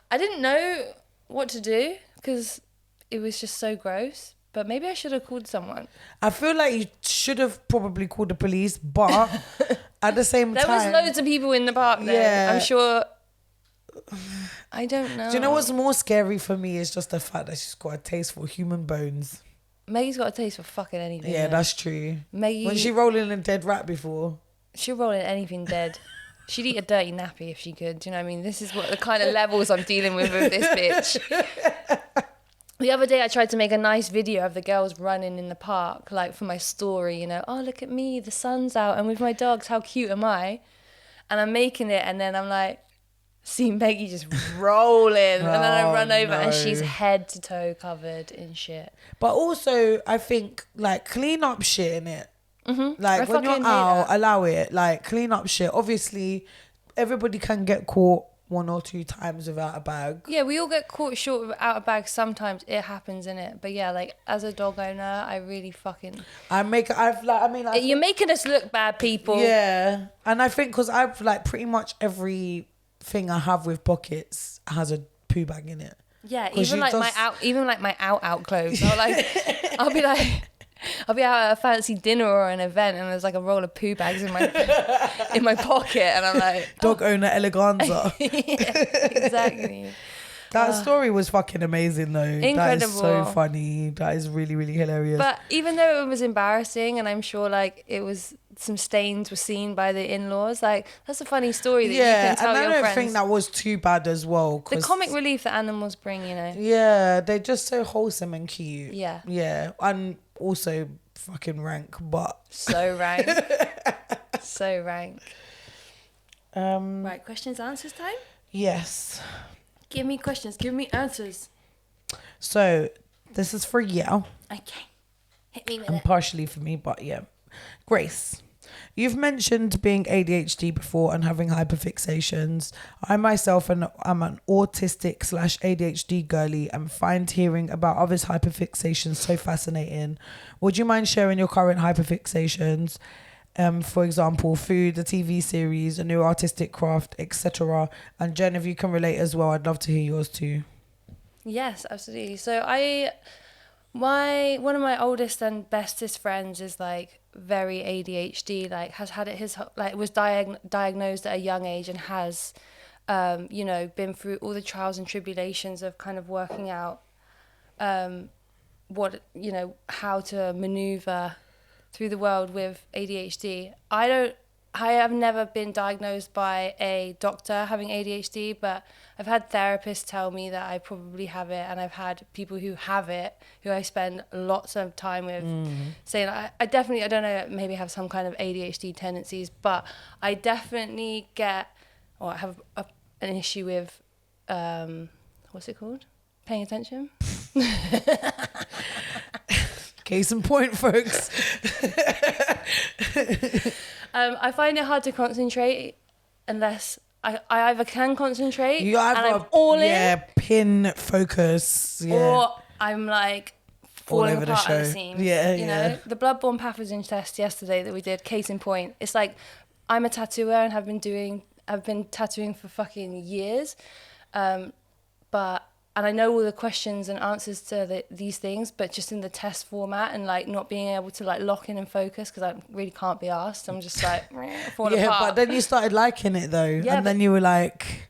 I didn't know what to do because it was just so gross. But maybe I should have called someone. I feel like you should have probably called the police, but at the same time, there was loads of people in the park there. Yeah. I'm sure. I don't know. Do you know what's more scary for me is just the fact that she's got a taste for human bones. Maggie's got a taste for fucking anything. Yeah, that's true. Maggie... Was she rolling a dead rat before? She'll roll in anything dead. She'd eat a dirty nappy if she could. Do you know what I mean? This is what the kind of levels I'm dealing with this bitch. The other day I tried to make a nice video of the girls running in the park, like for my story, you know. Oh, look at me, the sun's out, and with my dogs, how cute am I? And I'm making it, and then I'm like, see Maggie just rolling, and then I run over, and she's head to toe covered in shit. But also, I think, like, clean up shit in it. Mm-hmm. Like, when you're out, allow it. Like, clean up shit. Obviously, everybody can get caught 1 or 2 times without a bag. Yeah, we all get caught short without a bag sometimes. It happens, innit? But yeah, like, as a dog owner, I really fucking... You're making us look bad, people. Yeah. And I think because I've, like, pretty much everything I have with pockets has a poo bag in it. Yeah, even like my out clothes. I'll be out at a fancy dinner or an event, and there's like a roll of poo bags in my pocket, and I'm like, dog owner eleganza. Yeah, exactly. That story was fucking amazing though. Incredible. That is so funny. That is really, really hilarious. But even though it was embarrassing, and I'm sure like it was, some stains were seen by the in-laws, like that's a funny story that you can tell your friends. And I don't think that was too bad as well. The comic relief that animals bring, you know. Yeah, they're just so wholesome and cute. Yeah. Yeah, and also fucking rank, but so rank. So rank. Right, questions, answers time? Yes. Give me questions, give me answers. So, this is for you. Okay. Hit me with And it. partially for me, but yeah. Grace, you've mentioned being ADHD before and having hyperfixations. I myself am an autistic/ADHD girly and find hearing about others' hyperfixations so fascinating. Would you mind sharing your current hyperfixations? For example, food, the TV series, a new artistic craft, etc. And Jen, if you can relate as well, I'd love to hear yours too. Yes, absolutely. So one of my oldest and bestest friends is like very ADHD, like has had it was diagnosed at a young age and has been through all the trials and tribulations of kind of working out how to maneuver through the world with ADHD. I have never been diagnosed by a doctor having ADHD, but I've had therapists tell me that I probably have it, and I've had people who have it, who I spend lots of time with, saying I definitely, I don't know, maybe have some kind of ADHD tendencies, but I definitely I have an issue with, what's it called? Paying attention? Case in point, folks. I find it hard to concentrate unless I either can concentrate and I'm all in, pin focus, or I'm like falling all over apart the show. at the seams. You know, the bloodborne pathogen test yesterday that we did, case in point. It's like I'm a tattooer and I've been tattooing for fucking years, and I know all the questions and answers to these things, but just in the test format and like not being able to like lock in and focus because I really can't be asked. I'm just like falling apart. But then you started liking it though, and then you were like,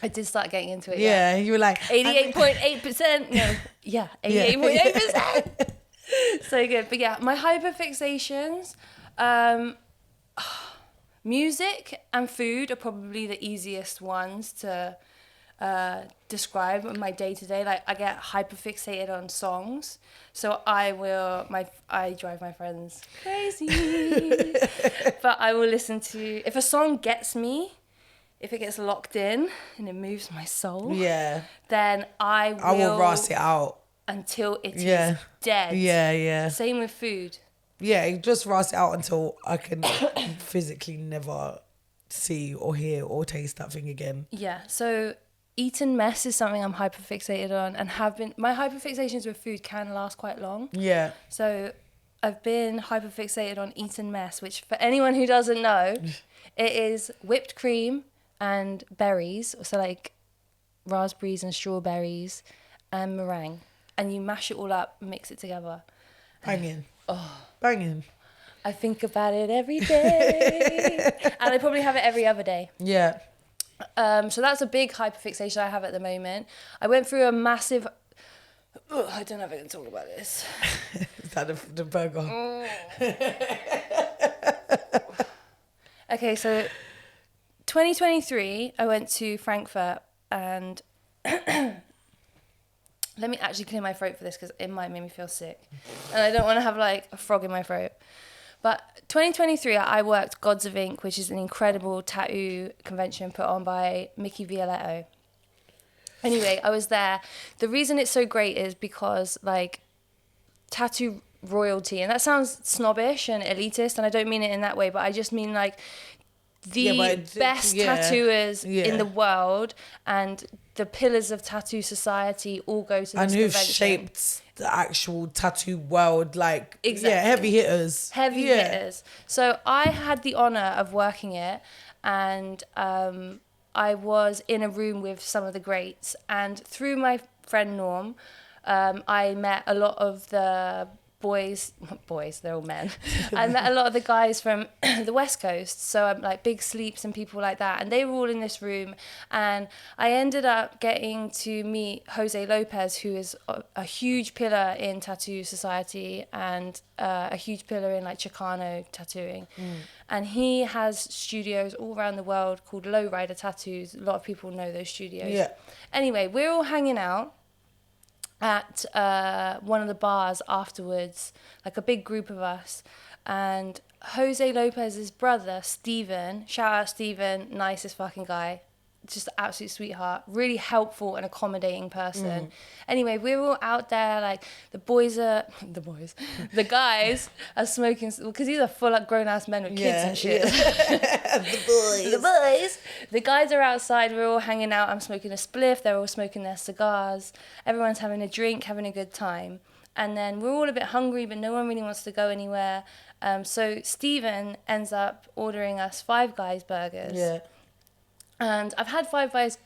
I did start getting into it. Yeah, you were like 88.8%. No, yeah, 88.8%. So good, but yeah, my hyperfixations. Music and food are probably the easiest ones to describe my day-to-day. Like I get hyperfixated on songs, so I drive my friends crazy. But I will listen to, if a song gets me, if it gets locked in and it moves my soul, then I will rust it out until it is dead. Same with food. Yeah, just rust it out until I can physically never see or hear or taste that thing again. Yeah, so eaten mess is something I'm hyperfixated on and have been. My hyperfixations with food can last quite long. Yeah. So I've been hyperfixated on eaten mess, which for anyone who doesn't know, it is whipped cream and berries, so like raspberries and strawberries and meringue, and you mash it all up, mix it together. Banging. Banging. I think about it every day. And I probably have it every other day. Yeah. So that's a big hyperfixation I have at the moment. I went through a massive Ugh, I don't know if I can talk about this. Is that the burger? Okay, so 2023, I went to Frankfurt and let me actually clear my throat for this because it might make me feel sick. And I don't want to have like a frog in my throat. But 2023, I worked Gods of Ink, which is an incredible tattoo convention put on by Mickey Violetto. Anyway, I was there. The reason it's so great is because like tattoo royalty, and that sounds snobbish and elitist, and I don't mean it in that way, but I just mean like the best tattooers in the world and the pillars of tattoo society all go to this convention. And who've shaped the actual tattoo world, like, exactly. Heavy hitters. So I had the honour of working it, and I was in a room with some of the greats, and through my friend Norm, I met a lot of the boys, they're all men. I met a lot of the guys from the West Coast, so I'm like Big Sleeps and people like that, and they were all in this room, and I ended up getting to meet Jose Lopez, who is a huge pillar in tattoo society and a huge pillar in like Chicano tattooing. And he has studios all around the world called Lowrider Tattoos. A lot of people know those studios. Anyway, we're all hanging out at one of the bars afterwards, like a big group of us, and Jose Lopez's brother Steven, shout out Steven, nicest fucking guy, just an absolute sweetheart, really helpful and accommodating person. Anyway, we were all out there, like the guys are smoking, because these are full up grown ass men with kids and shit. The boys. The guys are outside, we're all hanging out, I'm smoking a spliff, they're all smoking their cigars, everyone's having a drink, having a good time. And then we're all a bit hungry, but no one really wants to go anywhere. So Steven ends up ordering us Five Guys burgers. Yeah. And I've had Five Guys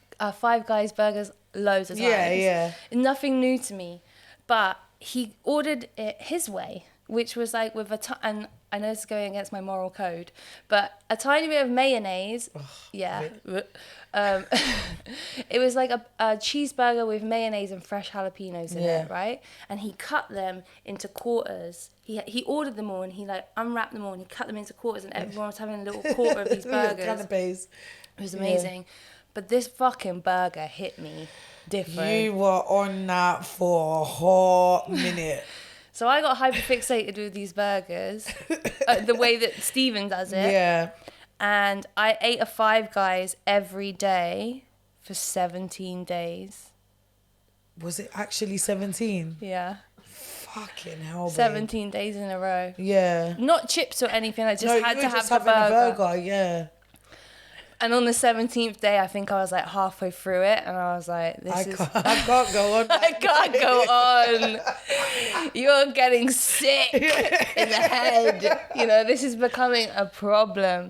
burgers loads of times. Nothing new to me. But he ordered it his way, which was like with and I know it's going against my moral code, but a tiny bit of mayonnaise. It was like a cheeseburger with mayonnaise and fresh jalapenos in it, right? And he cut them into quarters. He ordered them all, and he like unwrapped them all, and he cut them into quarters, and everyone was having a little quarter of these burgers. Canapes. It was amazing. But this fucking burger hit me different. You were on that for a hot minute. So I got hyperfixated with these burgers, the way that Steven does it. Yeah. And I ate a Five Guys every day for 17 days. Was it actually 17? Yeah. Fucking hell, babe. 17 days in a row. Yeah. Not chips or anything. I just had to have the burger. Yeah. And on the 17th day, I think I was like halfway through it, and I was like, I can't go on. I can't go on. You're getting sick in the head. You know, this is becoming a problem.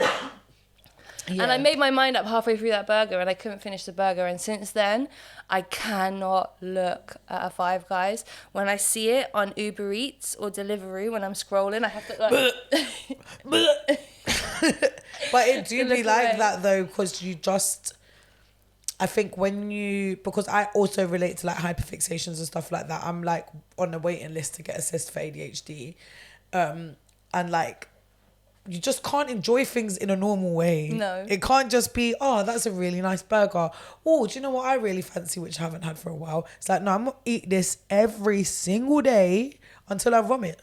Yeah. And I made my mind up halfway through that burger, and I couldn't finish the burger. And since then, I cannot look at a Five Guys. When I see it on Uber Eats or Deliveroo, when I'm scrolling, I have to like... But it do be like that though, because you just, I think because I also relate to like hyperfixations and stuff like that. I'm like on the waiting list to get assessed for ADHD, and like you just can't enjoy things in a normal way. No, it can't just be, oh, that's a really nice burger. Oh, do you know what I really fancy, which I haven't had for a while? It's like, no, I'm gonna eat this every single day until I vomit.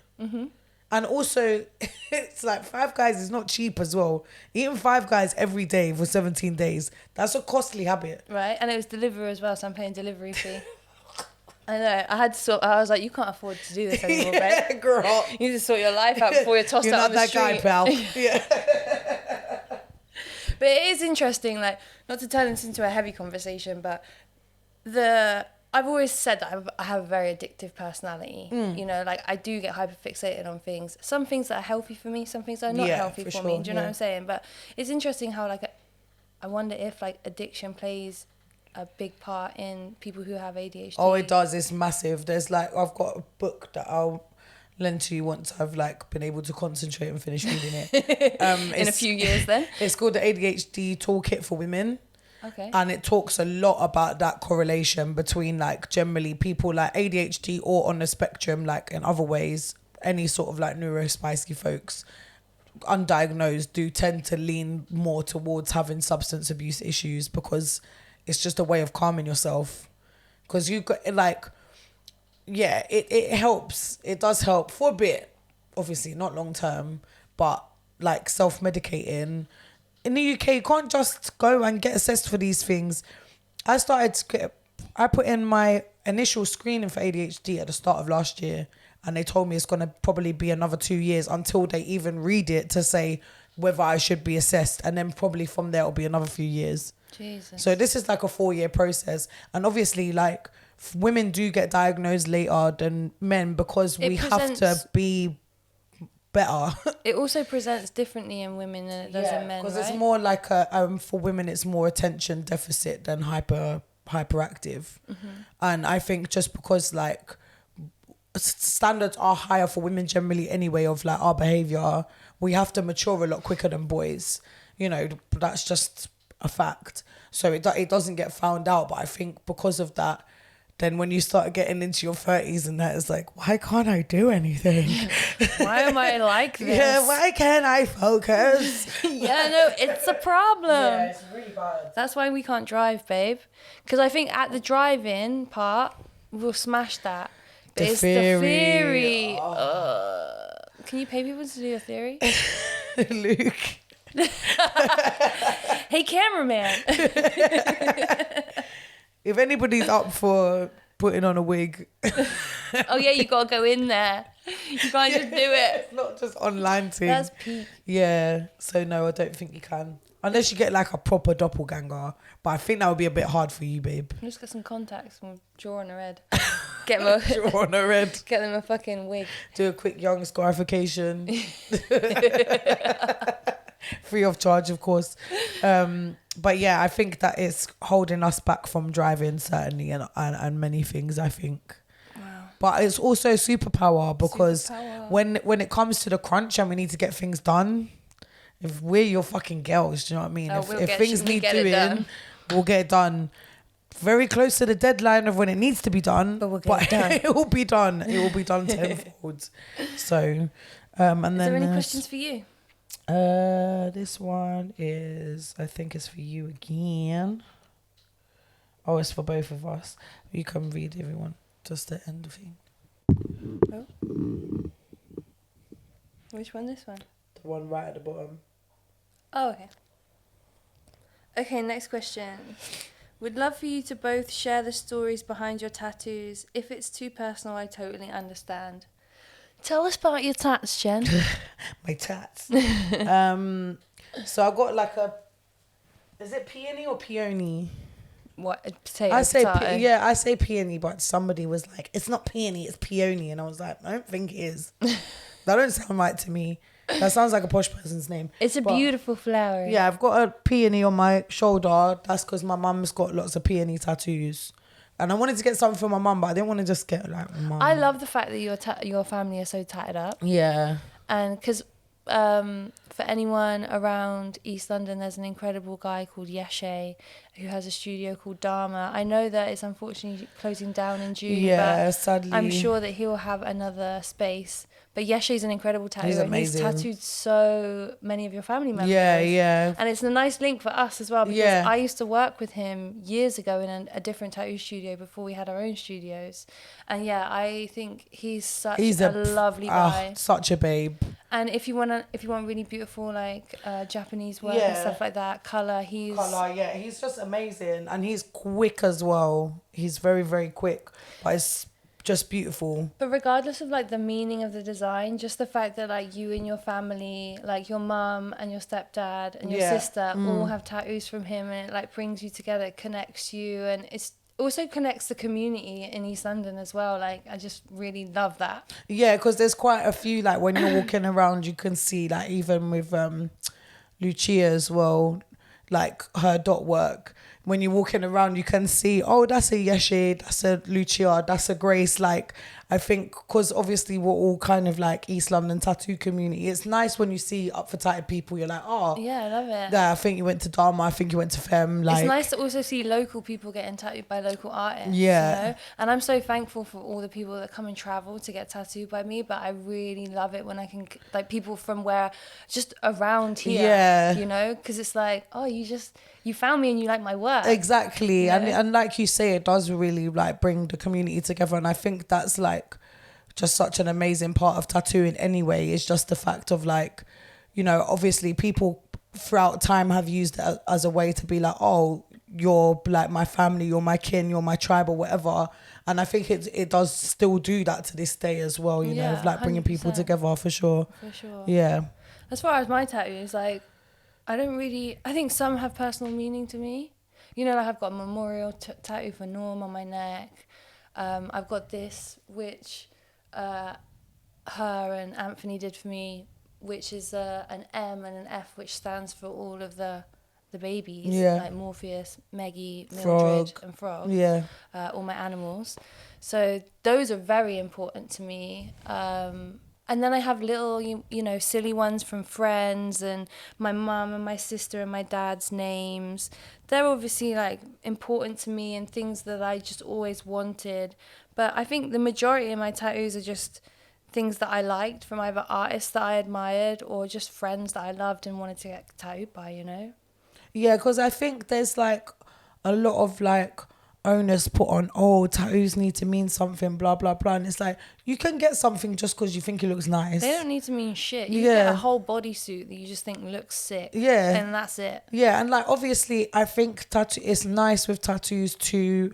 And also, it's like Five Guys is not cheap as well. Eating Five Guys every day for 17 days, that's a costly habit. Right, and it was delivery as well, so I'm paying delivery fee. I know, I was like, you can't afford to do this anymore, babe. Girl. You need to sort your life out before you're tossed out on the street. You're not that guy, pal. Yeah. But it is interesting, like, not to turn this into a heavy conversation, but I've always said that I have a very addictive personality. You know, like I do get hyperfixated on things. Some things that are healthy for me, some things that are not healthy for me. Do you know what I'm saying? But it's interesting how like I wonder if like addiction plays a big part in people who have ADHD. Oh, it does. It's massive. There's like, I've got a book that I'll lend to you once I've like been able to concentrate and finish reading it. In a few years then. It's called the ADHD Toolkit for Women. Okay. And it talks a lot about that correlation between like generally people like ADHD or on the spectrum, like in other ways, any sort of like neurospicy folks, undiagnosed, do tend to lean more towards having substance abuse issues because it's just a way of calming yourself. Because you got like, yeah, it helps. It does help for a bit, obviously not long term, but like self-medicating. In the UK, you can't just go and get assessed for these things. I put in my initial screening for ADHD at the start of last year, and they told me it's going to probably be another 2 years until they even read it to say whether I should be assessed. And then probably from there, it'll be another few years. Jesus. So this is like a 4-year process. And obviously, like, women do get diagnosed later than men because we have to be better. It also presents differently in women than it does in men, because right? it's more like for women, it's more attention deficit than hyperactive. Mm-hmm. And I think just because like standards are higher for women generally anyway of like our behavior, we have to mature a lot quicker than boys. You know, that's just a fact. So it doesn't get found out. But I think because of that, then when you start getting into your 30s and that, it's like, why can't I do anything? Why am I like this? Yeah, why can't I focus? Yeah, no, it's a problem. Yeah, it's really bad. That's why we can't drive, babe. Because I think at the drive-in part, we'll smash that. But it's the theory. Oh. Can you pay people to do your theory? Luke. Hey, cameraman. If anybody's up for putting on a wig. Oh, yeah, you got to go in there. You can't just do it. It's not just online thing. That's peak. Yeah. So, no, I don't think you can. Unless you get like a proper doppelganger. But I think that would be a bit hard for you, babe. I'll just get some contacts and we'll draw on a red. Get them Draw on a red. Get them a fucking wig. Do a quick young scarification. Free of charge, of course. But yeah, I think that it's holding us back from driving, certainly, and many things, I think. Wow. But it's also a superpower because when it comes to the crunch and we need to get things done, if we're your fucking girls, do you know what I mean? If things need doing, we'll get it done. Very close to the deadline of when it needs to be done, but it will be done. It will be done tenfold. So, and then is there any questions for you? This one is, I think it's for you again. Oh, it's for both of us. You can read everyone. Just the end thing. Oh. Which one? This one? The one right at the bottom. Oh, okay. Okay, next question. Would love for you to both share the stories behind your tattoos. If it's too personal, I totally understand. Tell us about your tats, Jen. My tats. So I got like is it peony or peony? What, potato, I say potato? I say peony, but somebody was like, it's not peony, it's peony, and I was like, I don't think it is. That don't sound right to me. That sounds like a posh person's name. It's a beautiful flower. Yeah, I've got a peony on my shoulder. That's because my mum's got lots of peony tattoos. And I wanted to get something for my mum, but I didn't want to just get like my mum. I love the fact that your family are so tatted up. Yeah. And because for anyone around East London, there's an incredible guy called Yeshe who has a studio called Dharma. I know that it's unfortunately closing down in June. Yeah, but sadly. I'm sure that he'll have another space. But Yeshe's an incredible tattooer. He's amazing. He's tattooed so many of your family members. Yeah, yeah. And it's a nice link for us as well because I used to work with him years ago in a different tattoo studio before we had our own studios. And yeah, I think he's a lovely guy. Such a babe. And if you want really beautiful like Japanese work and stuff like that, he's just amazing, and he's quick as well. He's very, very quick, but it's just beautiful. But regardless of like the meaning of the design, just the fact that like you and your family, like your mum and your stepdad and your sister all have tattoos from him, and it like brings you together, it connects you, and it's also connects the community in East London as well. Like I just really love that. Yeah, because there's quite a few, like when you're walking around you can see, like even with Lucia as well, like her dot work, when you're walking around you can see, oh, that's a Yeshe, that's a Lucia, that's a Grace, like, I think because obviously we're all kind of like East London tattoo community, it's nice when you see up for tattooed people, you're like, oh Yeah, I love it. yeah, I think you went to Dharma, I think you went to Fem. Like, it's nice to also see local people getting tattooed by local artists. Yeah. You know? And I'm so thankful for all the people that come and travel to get tattooed by me. But I really love it when I can, like, people from where, just around here. Yeah. You know? Because it's like, oh, you found me and you like my work. Exactly. You know? And like you say, it does really like bring the community together. And I think that's like just such an amazing part of tattooing anyway. It's just the fact of like, you know, obviously people throughout time have used it as a way to be like, oh, you're like my family, you're my kin, you're my tribe or whatever. And I think it does still do that to this day as well, you know, of like bringing 100%. people together for sure. For sure. Yeah. As far as my tattoos, like, I think some have personal meaning to me. You know, like I've got a memorial tattoo for Norm on my neck. I've got this, which her and Anthony did for me, which is an M and an F, which stands for all of the babies, like Morpheus, Meggie, Mildred, and Frog. Yeah. All my animals. So those are very important to me. And then I have little, you know, silly ones from friends and my mum and my sister and my dad's names. They're obviously like important to me and things that I just always wanted. But I think the majority of my tattoos are just things that I liked from either artists that I admired or just friends that I loved and wanted to get tattooed by, you know? Yeah, because I think there's like a lot of like onus put on, oh, tattoos need to mean something, blah, blah, blah. And it's like, you can get something just because you think it looks nice. They don't need to mean shit. You get a whole bodysuit that you just think looks sick. Yeah. And that's it. Yeah, and like obviously I think it's nice with tattoos to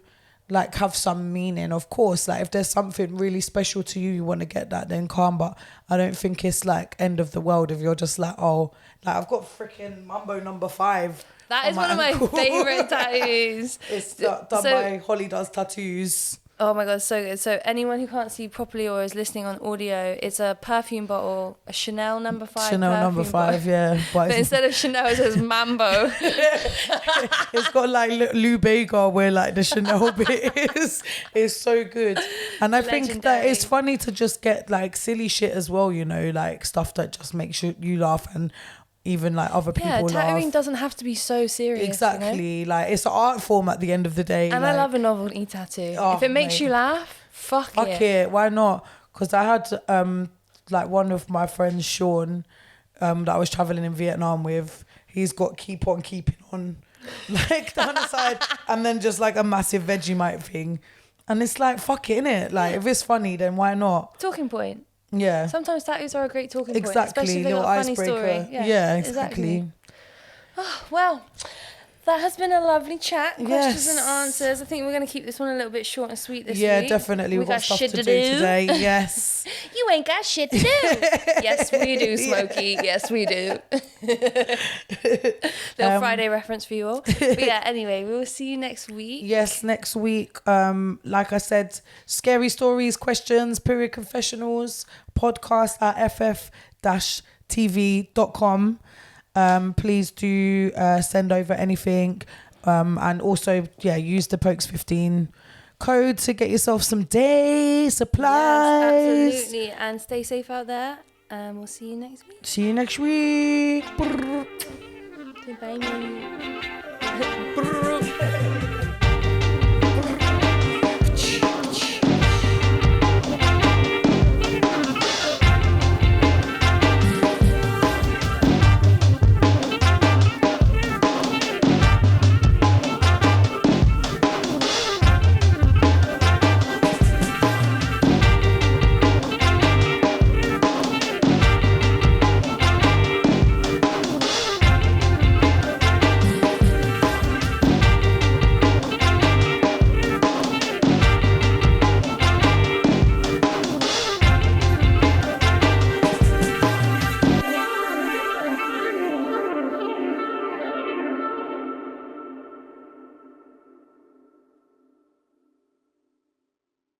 like have some meaning, of course. Like if there's something really special to you want to get that, then calm. But I don't think it's like end of the world if you're just like, oh, like I've got freaking Mambo number 5. That is one of my favourite tattoos. It's done by Holly Does Tattoos. Oh my god, so good. So anyone who can't see properly or is listening on audio, it's a perfume bottle, a Chanel number 5 Chanel number 5, bottle. yeah. But instead of Chanel, it says Mambo. It's got like Lou Bega where like the Chanel bit is. It's so good. And I think that it's funny to just get like silly shit as well, you know, like stuff that just makes you laugh and even like other people laugh. Yeah, tattooing doesn't have to be so serious. Exactly. You know? Like it's an art form at the end of the day. And like, I love a novelty tattoo. Oh, if it makes you laugh, fuck it. Why not? Because I had like one of my friends, Sean, that I was traveling in Vietnam with. He's got keep on keeping on like down the side, and then just like a massive Vegemite thing. And it's like, fuck it, innit? Like if it's funny, then why not? Talking point. Yeah. Sometimes tattoos are a great talking point. Exactly. Especially if they've got a funny story. Yeah, exactly. Oh, well, that has been a lovely chat. Questions and answers. I think we're going to keep this one a little bit short and sweet this week. Yeah, definitely. We've got stuff to do today. Yes. You ain't got shit to do. Yes, we do, Smokey. Yes, we do. Little Friday reference for you all. But yeah, anyway, we will see you next week. Yes, next week. Like I said, scary stories, questions, period confessionals, podcast at ff-tv.com. Please do send over anything, and also use the Pokes15 code to get yourself some day supplies. Yes, absolutely, and stay safe out there, and we'll see you next week. See you next week. Bye.